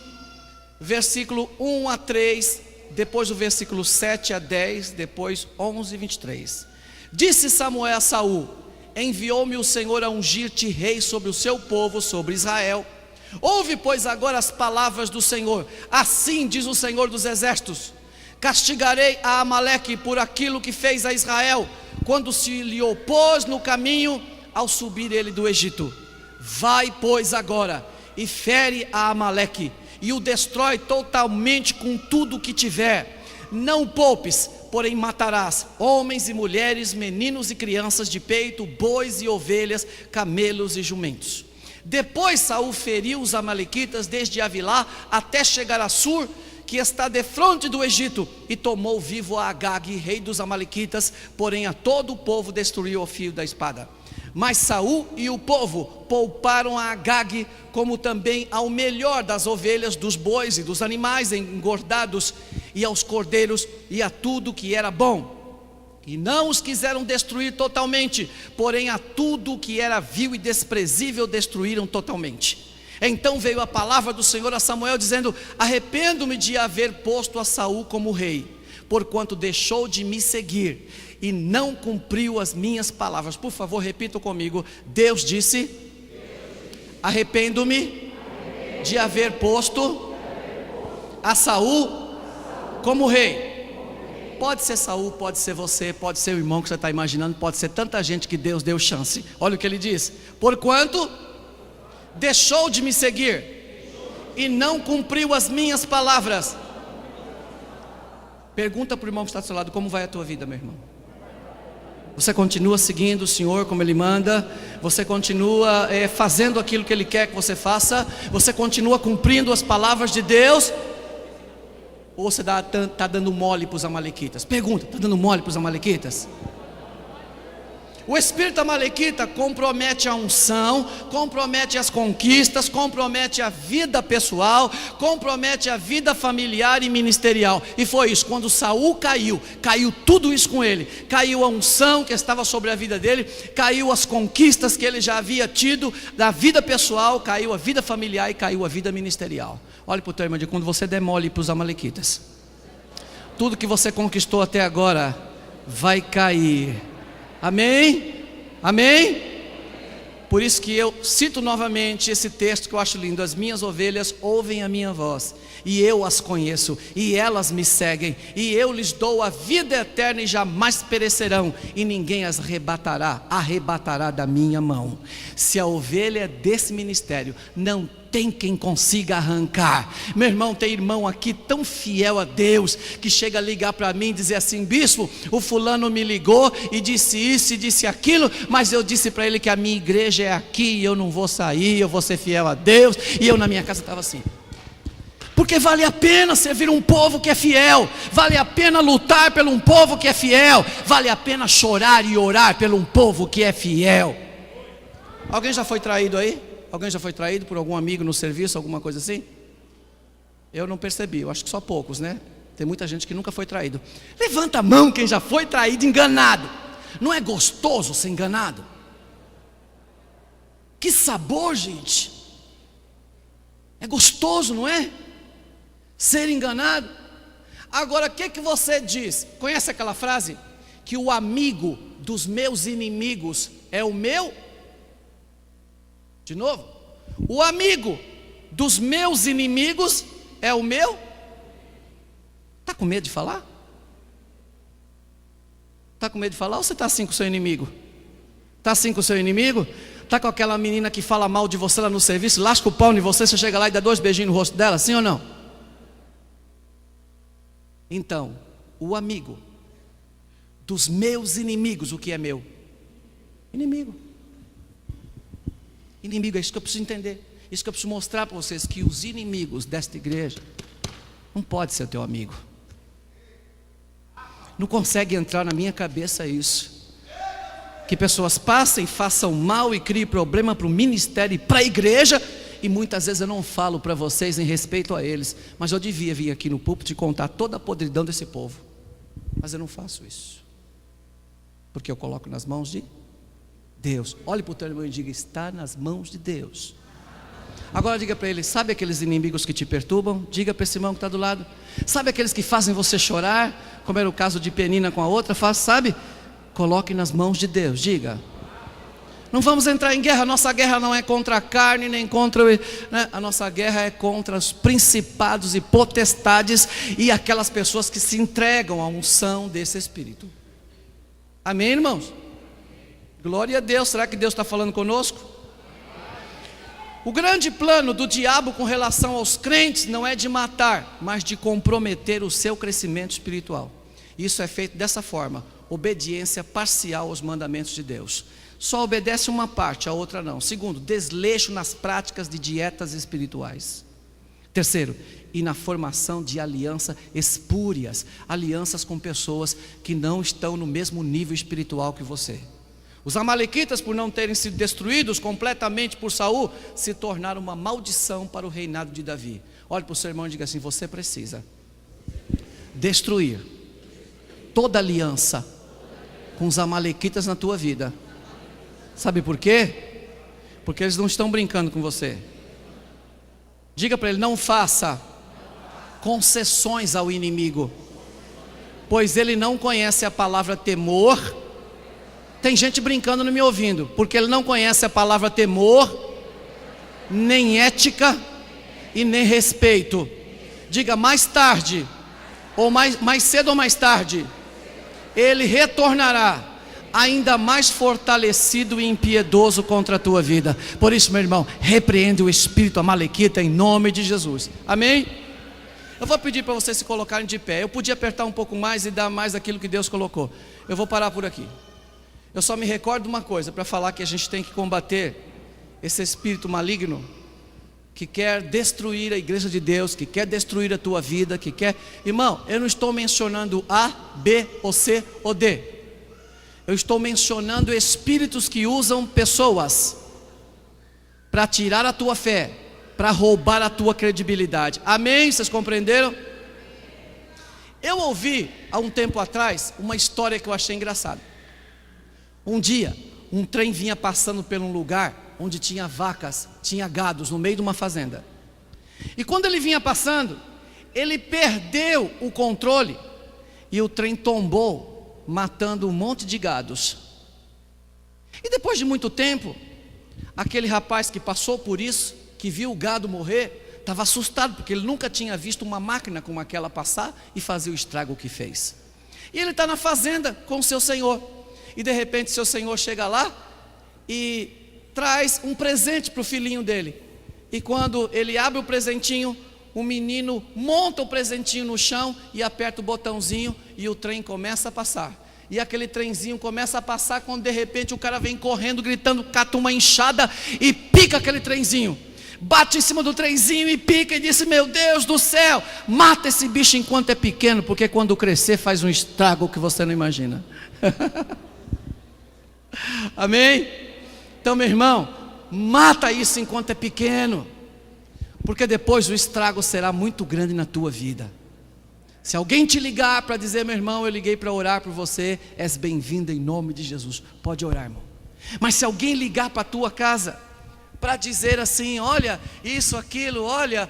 versículo 1 a 3, depois o versículo 7 a 10, depois 11 e 23. Disse Samuel a Saul: enviou-me o Senhor a ungir-te rei sobre o seu povo, sobre Israel. Ouve, pois, agora as palavras do Senhor. Assim diz o Senhor dos exércitos: castigarei a Amaleque por aquilo que fez a Israel, quando se lhe opôs no caminho, ao subir ele do Egito. Vai, pois, agora, e fere a Amaleque, e o destrói totalmente com tudo o que tiver. Não poupes, porém matarás homens e mulheres, meninos e crianças de peito, bois e ovelhas, camelos e jumentos. Depois Saul feriu os amalequitas desde Avilá até chegar a Sur, que está defronte do Egito, e tomou vivo a Agag, rei dos amalequitas, porém a todo o povo destruiu ao fio da espada. Mas Saul e o povo pouparam a Agag, como também ao melhor das ovelhas, dos bois e dos animais engordados, e aos cordeiros, e a tudo que era bom. E não os quiseram destruir totalmente, porém a tudo que era vil e desprezível destruíram totalmente. Então veio a palavra do Senhor a Samuel dizendo: arrependo-me de haver posto a Saul como rei, porquanto deixou de me seguir e não cumpriu as minhas palavras. Por favor, repita comigo. Deus disse: arrependo-me de haver posto a Saul como rei. Pode ser Saul, pode ser você, pode ser o irmão que você está imaginando, pode ser tanta gente que Deus deu chance. Olha o que ele diz: porquanto deixou de me seguir e não cumpriu as minhas palavras. Pergunta para o irmão que está do seu lado: como vai a tua vida, meu irmão? Você continua seguindo o Senhor como Ele manda? Você continua fazendo aquilo que Ele quer que você faça? Você continua cumprindo as palavras de Deus? Ou você está dando mole para os amalequitas? Pergunta: está dando mole para os amalequitas? O espírito amalequita compromete a unção, compromete as conquistas, compromete a vida pessoal, compromete a vida familiar e ministerial. E foi isso, quando Saul caiu tudo isso com ele. Caiu a unção que estava sobre a vida dele, caiu as conquistas que ele já havia tido da vida pessoal, caiu a vida familiar e caiu a vida ministerial. Olhe para o teu irmão, de quando você demole para os amalequitas, tudo que você conquistou até agora vai cair. Amém? Amém? Por isso que eu cito novamente esse texto que eu acho lindo: as minhas ovelhas ouvem a minha voz, e eu as conheço, e elas me seguem, e eu lhes dou a vida eterna, e jamais perecerão, e ninguém as arrebatará da minha mão. Se a ovelha é desse ministério, não tem quem consiga arrancar. Meu irmão, tem irmão aqui tão fiel a Deus, que chega a ligar para mim e dizer assim: bispo, o fulano me ligou e disse isso e disse aquilo, mas eu disse para ele que a minha igreja é aqui, e eu não vou sair, eu vou ser fiel a Deus. E eu na minha casa estava assim, porque vale a pena servir um povo que é fiel, vale a pena lutar por um povo que é fiel, vale a pena chorar e orar por um povo que é fiel. Alguém já foi traído aí? Alguém já foi traído por algum amigo no serviço, alguma coisa assim? Eu não percebi, eu acho que só poucos, né? Tem muita gente que nunca foi traído. Levanta a mão quem já foi traído, enganado. Não é gostoso ser enganado? Que sabor, gente. É gostoso, não é? Ser enganado. Agora, o que você diz? Conhece aquela frase? Que o amigo dos meus inimigos é o meu... De novo, o amigo dos meus inimigos é o meu. Está com medo de falar? Está com medo de falar ou você está assim com o seu inimigo? Está assim com o seu inimigo? Está com aquela menina que fala mal de você lá no serviço, lasca o pau em você, você chega lá e dá 2 beijinhos no rosto dela, sim ou não? Então, o amigo dos meus inimigos, o que é meu? Inimigo. Inimigo, é isso que eu preciso entender. Isso que eu preciso mostrar para vocês, que os inimigos desta igreja não pode ser teu amigo. Não consegue entrar na minha cabeça isso. Que pessoas passem, façam mal e criem problema para o ministério e para a igreja. E muitas vezes eu não falo para vocês em respeito a eles, mas eu devia vir aqui no púlpito e contar toda a podridão desse povo. Mas eu não faço isso, porque eu coloco nas mãos de Deus. Olhe para o teu irmão e diga: está nas mãos de Deus. Agora diga para ele: sabe aqueles inimigos que te perturbam? Diga para esse irmão que está do lado: sabe aqueles que fazem você chorar, como era o caso de Penina com a outra? Sabe? Coloque nas mãos de Deus. Diga: não vamos entrar em guerra. Nossa guerra não é contra a carne, nem contra, né? A nossa guerra é contra os principados e potestades e aquelas pessoas que se entregam à unção desse Espírito. Amém, irmãos? Glória a Deus. Será que Deus está falando conosco? O grande plano do diabo com relação aos crentes não é de matar, mas de comprometer o seu crescimento espiritual. Isso é feito dessa forma: obediência parcial aos mandamentos de Deus. Só obedece uma parte, a outra não. Segundo, desleixo nas práticas de dietas espirituais. Terceiro, e na formação de alianças espúrias, alianças com pessoas que não estão no mesmo nível espiritual que você. Os amalequitas, por não terem sido destruídos completamente por Saul, se tornaram uma maldição para o reinado de Davi. Olhe para o seu irmão e diga assim: você precisa destruir toda aliança com os amalequitas na tua vida. Sabe por quê? Porque eles não estão brincando com você. Diga para ele: não faça concessões ao inimigo, pois ele não conhece a palavra temor. Tem gente brincando, não me ouvindo, porque ele não conhece a palavra temor, nem ética e nem respeito. Diga: mais tarde, ou mais cedo ou mais tarde, ele retornará ainda mais fortalecido e impiedoso contra a tua vida. Por isso, meu irmão, repreende o espírito amalequita em nome de Jesus. Amém? Eu vou pedir para vocês se colocarem de pé. Eu podia apertar um pouco mais e dar mais daquilo que Deus colocou. Eu vou parar por aqui. Eu só me recordo de uma coisa para falar, que a gente tem que combater esse espírito maligno que quer destruir a igreja de Deus, que quer destruir a tua vida, que quer... Irmão, eu não estou mencionando A, B, ou C ou D. Eu estou mencionando espíritos que usam pessoas para tirar a tua fé, para roubar a tua credibilidade. Amém? Vocês compreenderam? Eu ouvi há um tempo atrás uma história que eu achei engraçada. Um dia, um trem vinha passando por um lugar onde tinha vacas, tinha gados no meio de uma fazenda. E quando ele vinha passando, ele perdeu o controle e o trem tombou, matando um monte de gados. E depois de muito tempo, aquele rapaz que passou por isso, que viu o gado morrer, estava assustado, porque ele nunca tinha visto uma máquina como aquela passar e fazer o estrago que fez. E ele está na fazenda com o seu senhor. E de repente seu senhor chega lá e traz um presente para o filhinho dele. E quando ele abre o presentinho, o menino monta o presentinho no chão e aperta o botãozinho e o trem começa a passar. E aquele trenzinho começa a passar, quando de repente o cara vem correndo, gritando, cata uma enxada e pica aquele trenzinho. Bate em cima do trenzinho e pica e disse: meu Deus do céu, mata esse bicho enquanto é pequeno, porque quando crescer faz um estrago que você não imagina. Amém? Então, meu irmão, mata isso enquanto é pequeno, porque depois o estrago será muito grande na tua vida. Se alguém te ligar para dizer: meu irmão, eu liguei para orar por você, és bem-vindo em nome de Jesus, pode orar, irmão. Mas se alguém ligar para a tua casa para dizer assim: olha, isso, aquilo, olha,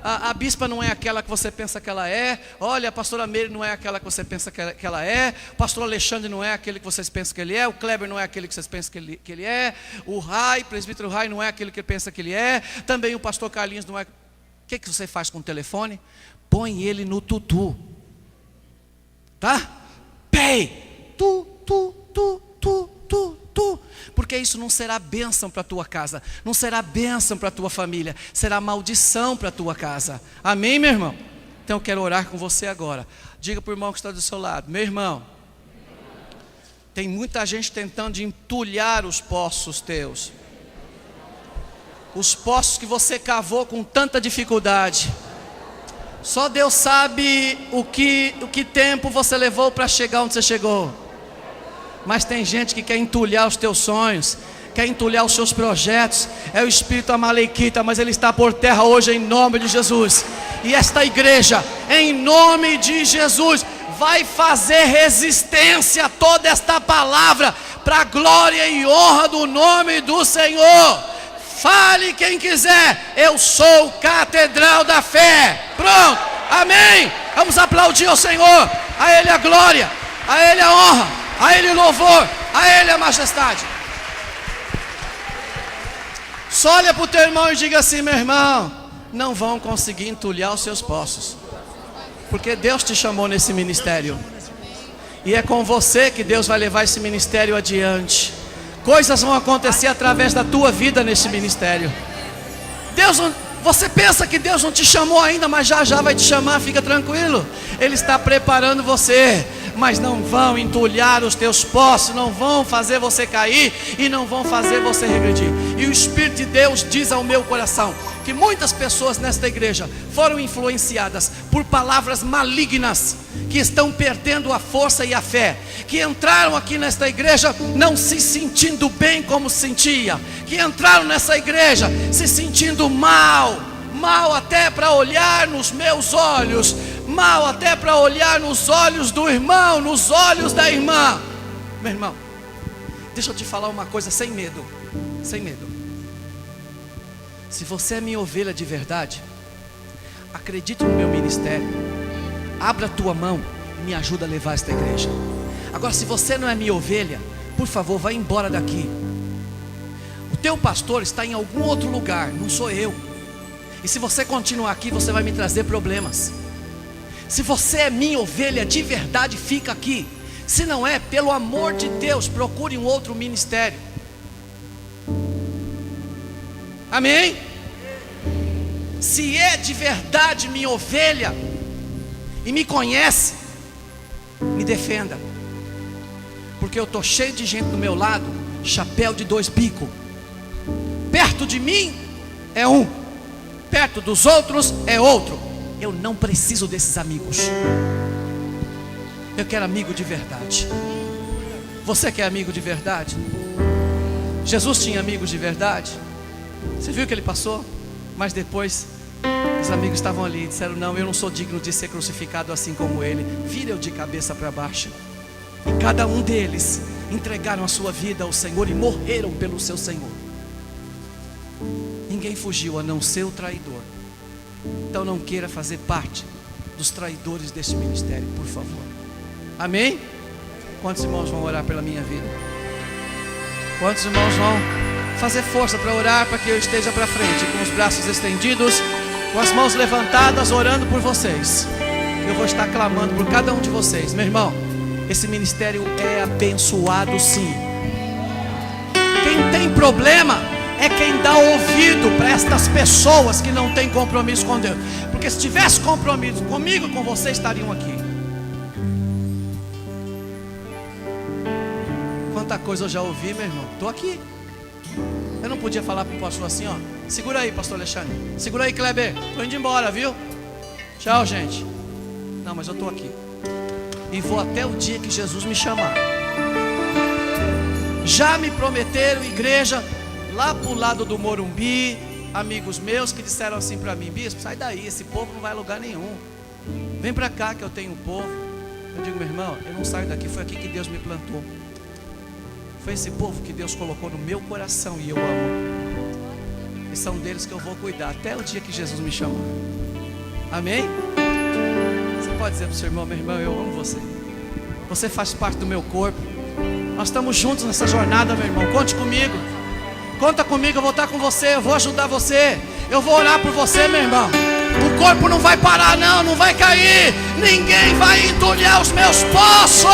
a bispa não é aquela que você pensa que ela é, olha, a pastora Meire não é aquela que você pensa que ela é, o pastor Alexandre não é aquele que vocês pensam que ele é, o Kleber não é aquele que vocês pensam que ele é, o Rai, presbítero Rai não é aquele que pensa que ele é, também o pastor Carlinhos não é. O que você faz com o telefone? Põe ele no tutu, tá? Pei, tu, porque isso não será bênção para a tua casa, não será bênção para a tua família, será maldição para a tua casa. Amém, meu irmão? Então eu quero orar com você agora. Diga para o irmão que está do seu lado: meu irmão, tem muita gente tentando entulhar os poços teus, os poços que você cavou com tanta dificuldade. Só Deus sabe o que tempo você levou para chegar onde você chegou. Mas tem gente que quer entulhar os teus sonhos, quer entulhar os seus projetos. É o espírito amalequita, mas ele está por terra hoje em nome de Jesus. E esta igreja, em nome de Jesus, vai fazer resistência a toda esta palavra, para a glória e honra do nome do Senhor. Fale quem quiser, eu sou catedral da fé. Pronto, amém. Vamos aplaudir ao Senhor. A Ele a glória, a Ele a honra, a Ele o louvor, a Ele a majestade. Só olha para o teu irmão e diga assim: meu irmão, não vão conseguir entulhar os seus poços, porque Deus te chamou nesse ministério, e é com você que Deus vai levar esse ministério adiante. Coisas vão acontecer através da tua vida nesse ministério. Você pensa que Deus não te chamou ainda, mas já vai te chamar, fica tranquilo. Ele está preparando você. Mas não vão entulhar os teus poços, não vão fazer você cair e não vão fazer você regredir. E o Espírito de Deus diz ao meu coração que muitas pessoas nesta igreja foram influenciadas por palavras malignas, que estão perdendo a força e a fé, que entraram aqui nesta igreja não se sentindo bem como se sentia, que entraram nessa igreja se sentindo mal até para olhar nos meus olhos, mal até para olhar nos olhos do irmão, nos olhos da irmã. Meu irmão, deixa eu te falar uma coisa sem medo, sem medo. Se você é minha ovelha de verdade, acredite no meu ministério, abra a tua mão e me ajuda a levar esta igreja. Agora, se você não é minha ovelha, por favor, vá embora daqui. O teu pastor está em algum outro lugar, não sou eu. E se você continuar aqui, você vai me trazer problemas. Se você é minha ovelha de verdade, fica aqui. Se não é, pelo amor de Deus, procure um outro ministério. Amém? Se é de verdade minha ovelha e me conhece, me defenda. Porque eu estou cheio de gente do meu lado, chapéu de 2 bicos. Perto de mim é um, perto dos outros é outro. Eu não preciso desses amigos. Eu quero amigo de verdade. Você quer amigo de verdade? Jesus tinha amigos de verdade. Você viu que ele passou? Mas depois os amigos estavam ali e disseram: não, eu não sou digno de ser crucificado assim como ele. Vira eu de cabeça para baixo. E cada um deles entregaram a sua vida ao Senhor e morreram pelo seu Senhor. Ninguém fugiu a não ser o traidor. Então não queira fazer parte dos traidores deste ministério, por favor. Amém? Quantos irmãos vão orar pela minha vida? Quantos irmãos vão fazer força para orar, para que eu esteja para frente, com os braços estendidos, com as mãos levantadas, orando por vocês? Eu vou estar clamando por cada um de vocês. Meu irmão, esse ministério é abençoado sim. Quem tem problema é quem dá ouvido para estas pessoas que não têm compromisso com Deus. Porque se tivesse compromisso comigo e com você, estariam aqui. Quanta coisa eu já ouvi, meu irmão. Estou aqui. Eu não podia falar para o pastor assim, ó: segura aí, pastor Alexandre. Segura aí, Kleber. Estou indo embora, viu? Tchau, gente. Não, mas eu estou aqui. E vou até o dia que Jesus me chamar. Já me prometeram igreja lá para o lado do Morumbi. Amigos meus que disseram assim para mim: bispo, sai daí, esse povo não vai a lugar nenhum. Vem para cá que eu tenho um povo. Eu digo: meu irmão, eu não saio daqui, foi aqui que Deus me plantou. Foi esse povo que Deus colocou no meu coração e eu amo. E são deles que eu vou cuidar até o dia que Jesus me chamar. Amém? Você pode dizer para o seu irmão: meu irmão, eu amo você. Você faz parte do meu corpo. Nós estamos juntos nessa jornada, meu irmão. Conte comigo. Conta comigo, eu vou estar com você. Eu vou ajudar você. Eu vou orar por você, meu irmão. O corpo não vai parar, não. Não vai cair. Ninguém vai entulhar os meus poços.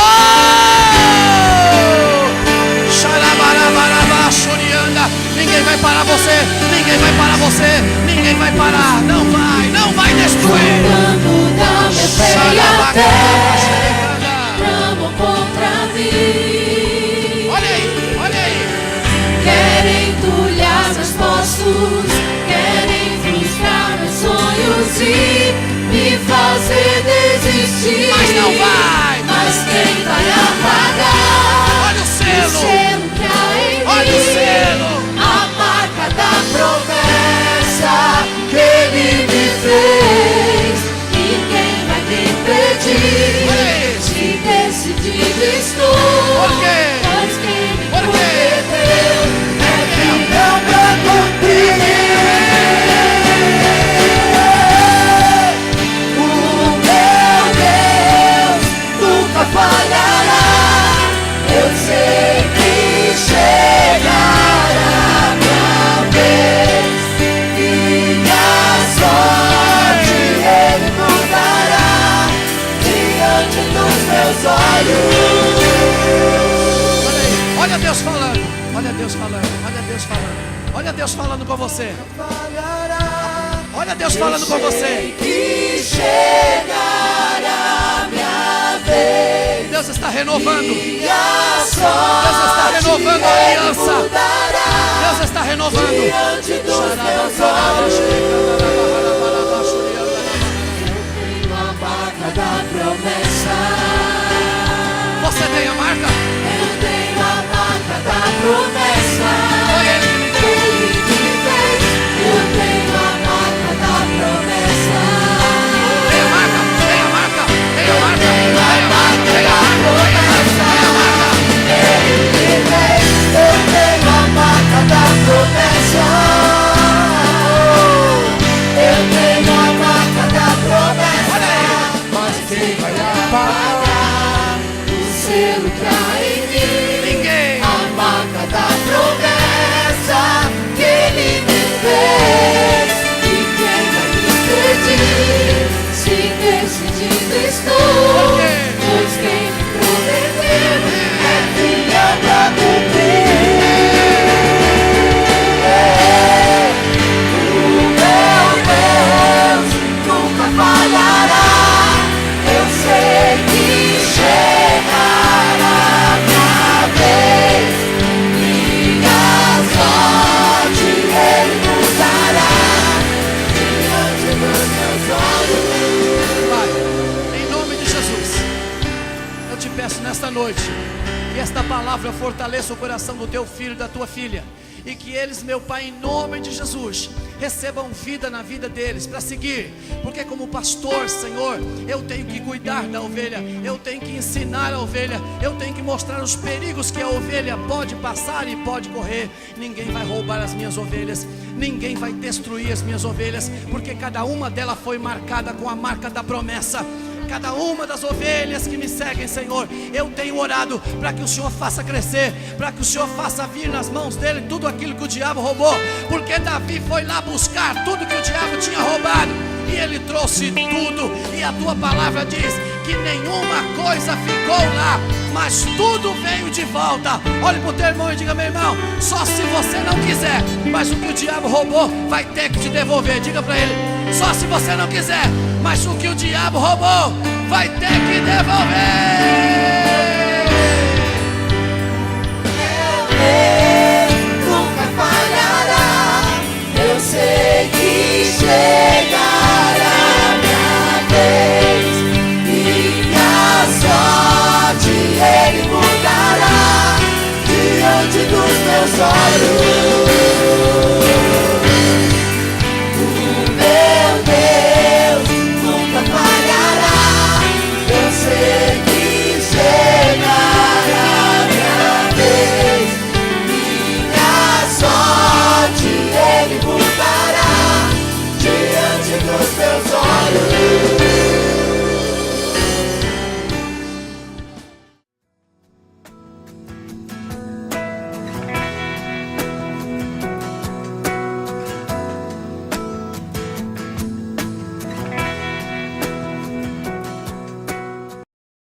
Ninguém vai parar você. Ninguém vai parar você. Ninguém vai parar. Não vai. Não vai destruir. Tramam contra mim. Olha aí, olha aí. Querem entulhar meus poços, querem frustrar meus sonhos e me fazer desistir. Mas não vai. Mas quem vai apagar? Olha o O selo. selo que há em mim, Olha o selo. a marca da promessa que Ele me fez. E quem vai me impedir? Olha isso. Se decidido estou. Por quê? Pois quem me Por quê? prometeu é que não vai cumprir. O meu Deus nunca falhará. Eu sei que chegará minha vez. Minha sorte Ele mudará diante dos meus olhos. Olha aí. Olha Deus falando. Olha Deus falando. Olha Deus falando. Olha Deus falando com você. Olha Deus falando com você. Que chegará minha vez. Deus está renovando. Minha Deus está sorte renovando a Ele aliança. mudará Deus está renovando. diante dos meus olhos. Tenho a marca da promessa. Você tem a marca? Eu tenho a marca da promessa. Foi Ele que me deu. Ele me fez. Eu tenho a marca da promessa. Tem a marca? Tem a marca? Tem a marca? Tem a marca? Tem a marca? Tem a marca? Ele me fez. Eu tenho a marca da promessa. apagar o selo que há em mim. Ninguém. A marca da promessa que Ele me fez. E quem vai me impedir? Se decidido estou, pois quem me prometeu é fiel pra cumprir. O meu Deus nunca falhará. Eu sei que chegará minha vez. Minha sorte Ele mudará diante dos meus olhos. Pai, em nome de Jesus, eu te peço nesta noite que esta palavra fortaleça o coração do teu filho e da tua filha, e que eles, meu Pai, em nome de Jesus, recebam vida na vida deles para seguir, porque como pastor, Senhor, eu tenho que cuidar da ovelha, eu tenho que ensinar a ovelha, eu tenho que mostrar os perigos que a ovelha pode passar e pode correr. Ninguém vai roubar as minhas ovelhas, ninguém vai destruir as minhas ovelhas, porque cada uma delas foi marcada com a marca da promessa. Cada uma das ovelhas que me seguem, Senhor, eu tenho orado para que o Senhor faça crescer, para que o Senhor faça vir nas mãos dele tudo aquilo que o diabo roubou, porque Davi foi lá buscar tudo que o diabo tinha roubado, e ele trouxe tudo, e a tua palavra diz que nenhuma coisa ficou lá, mas tudo veio de volta. Olhe para o teu irmão e diga: meu irmão, só se você não quiser, mas o que o diabo roubou vai ter que te devolver. Diga para ele: só se você não quiser, mas o que o diabo roubou vai ter que devolver.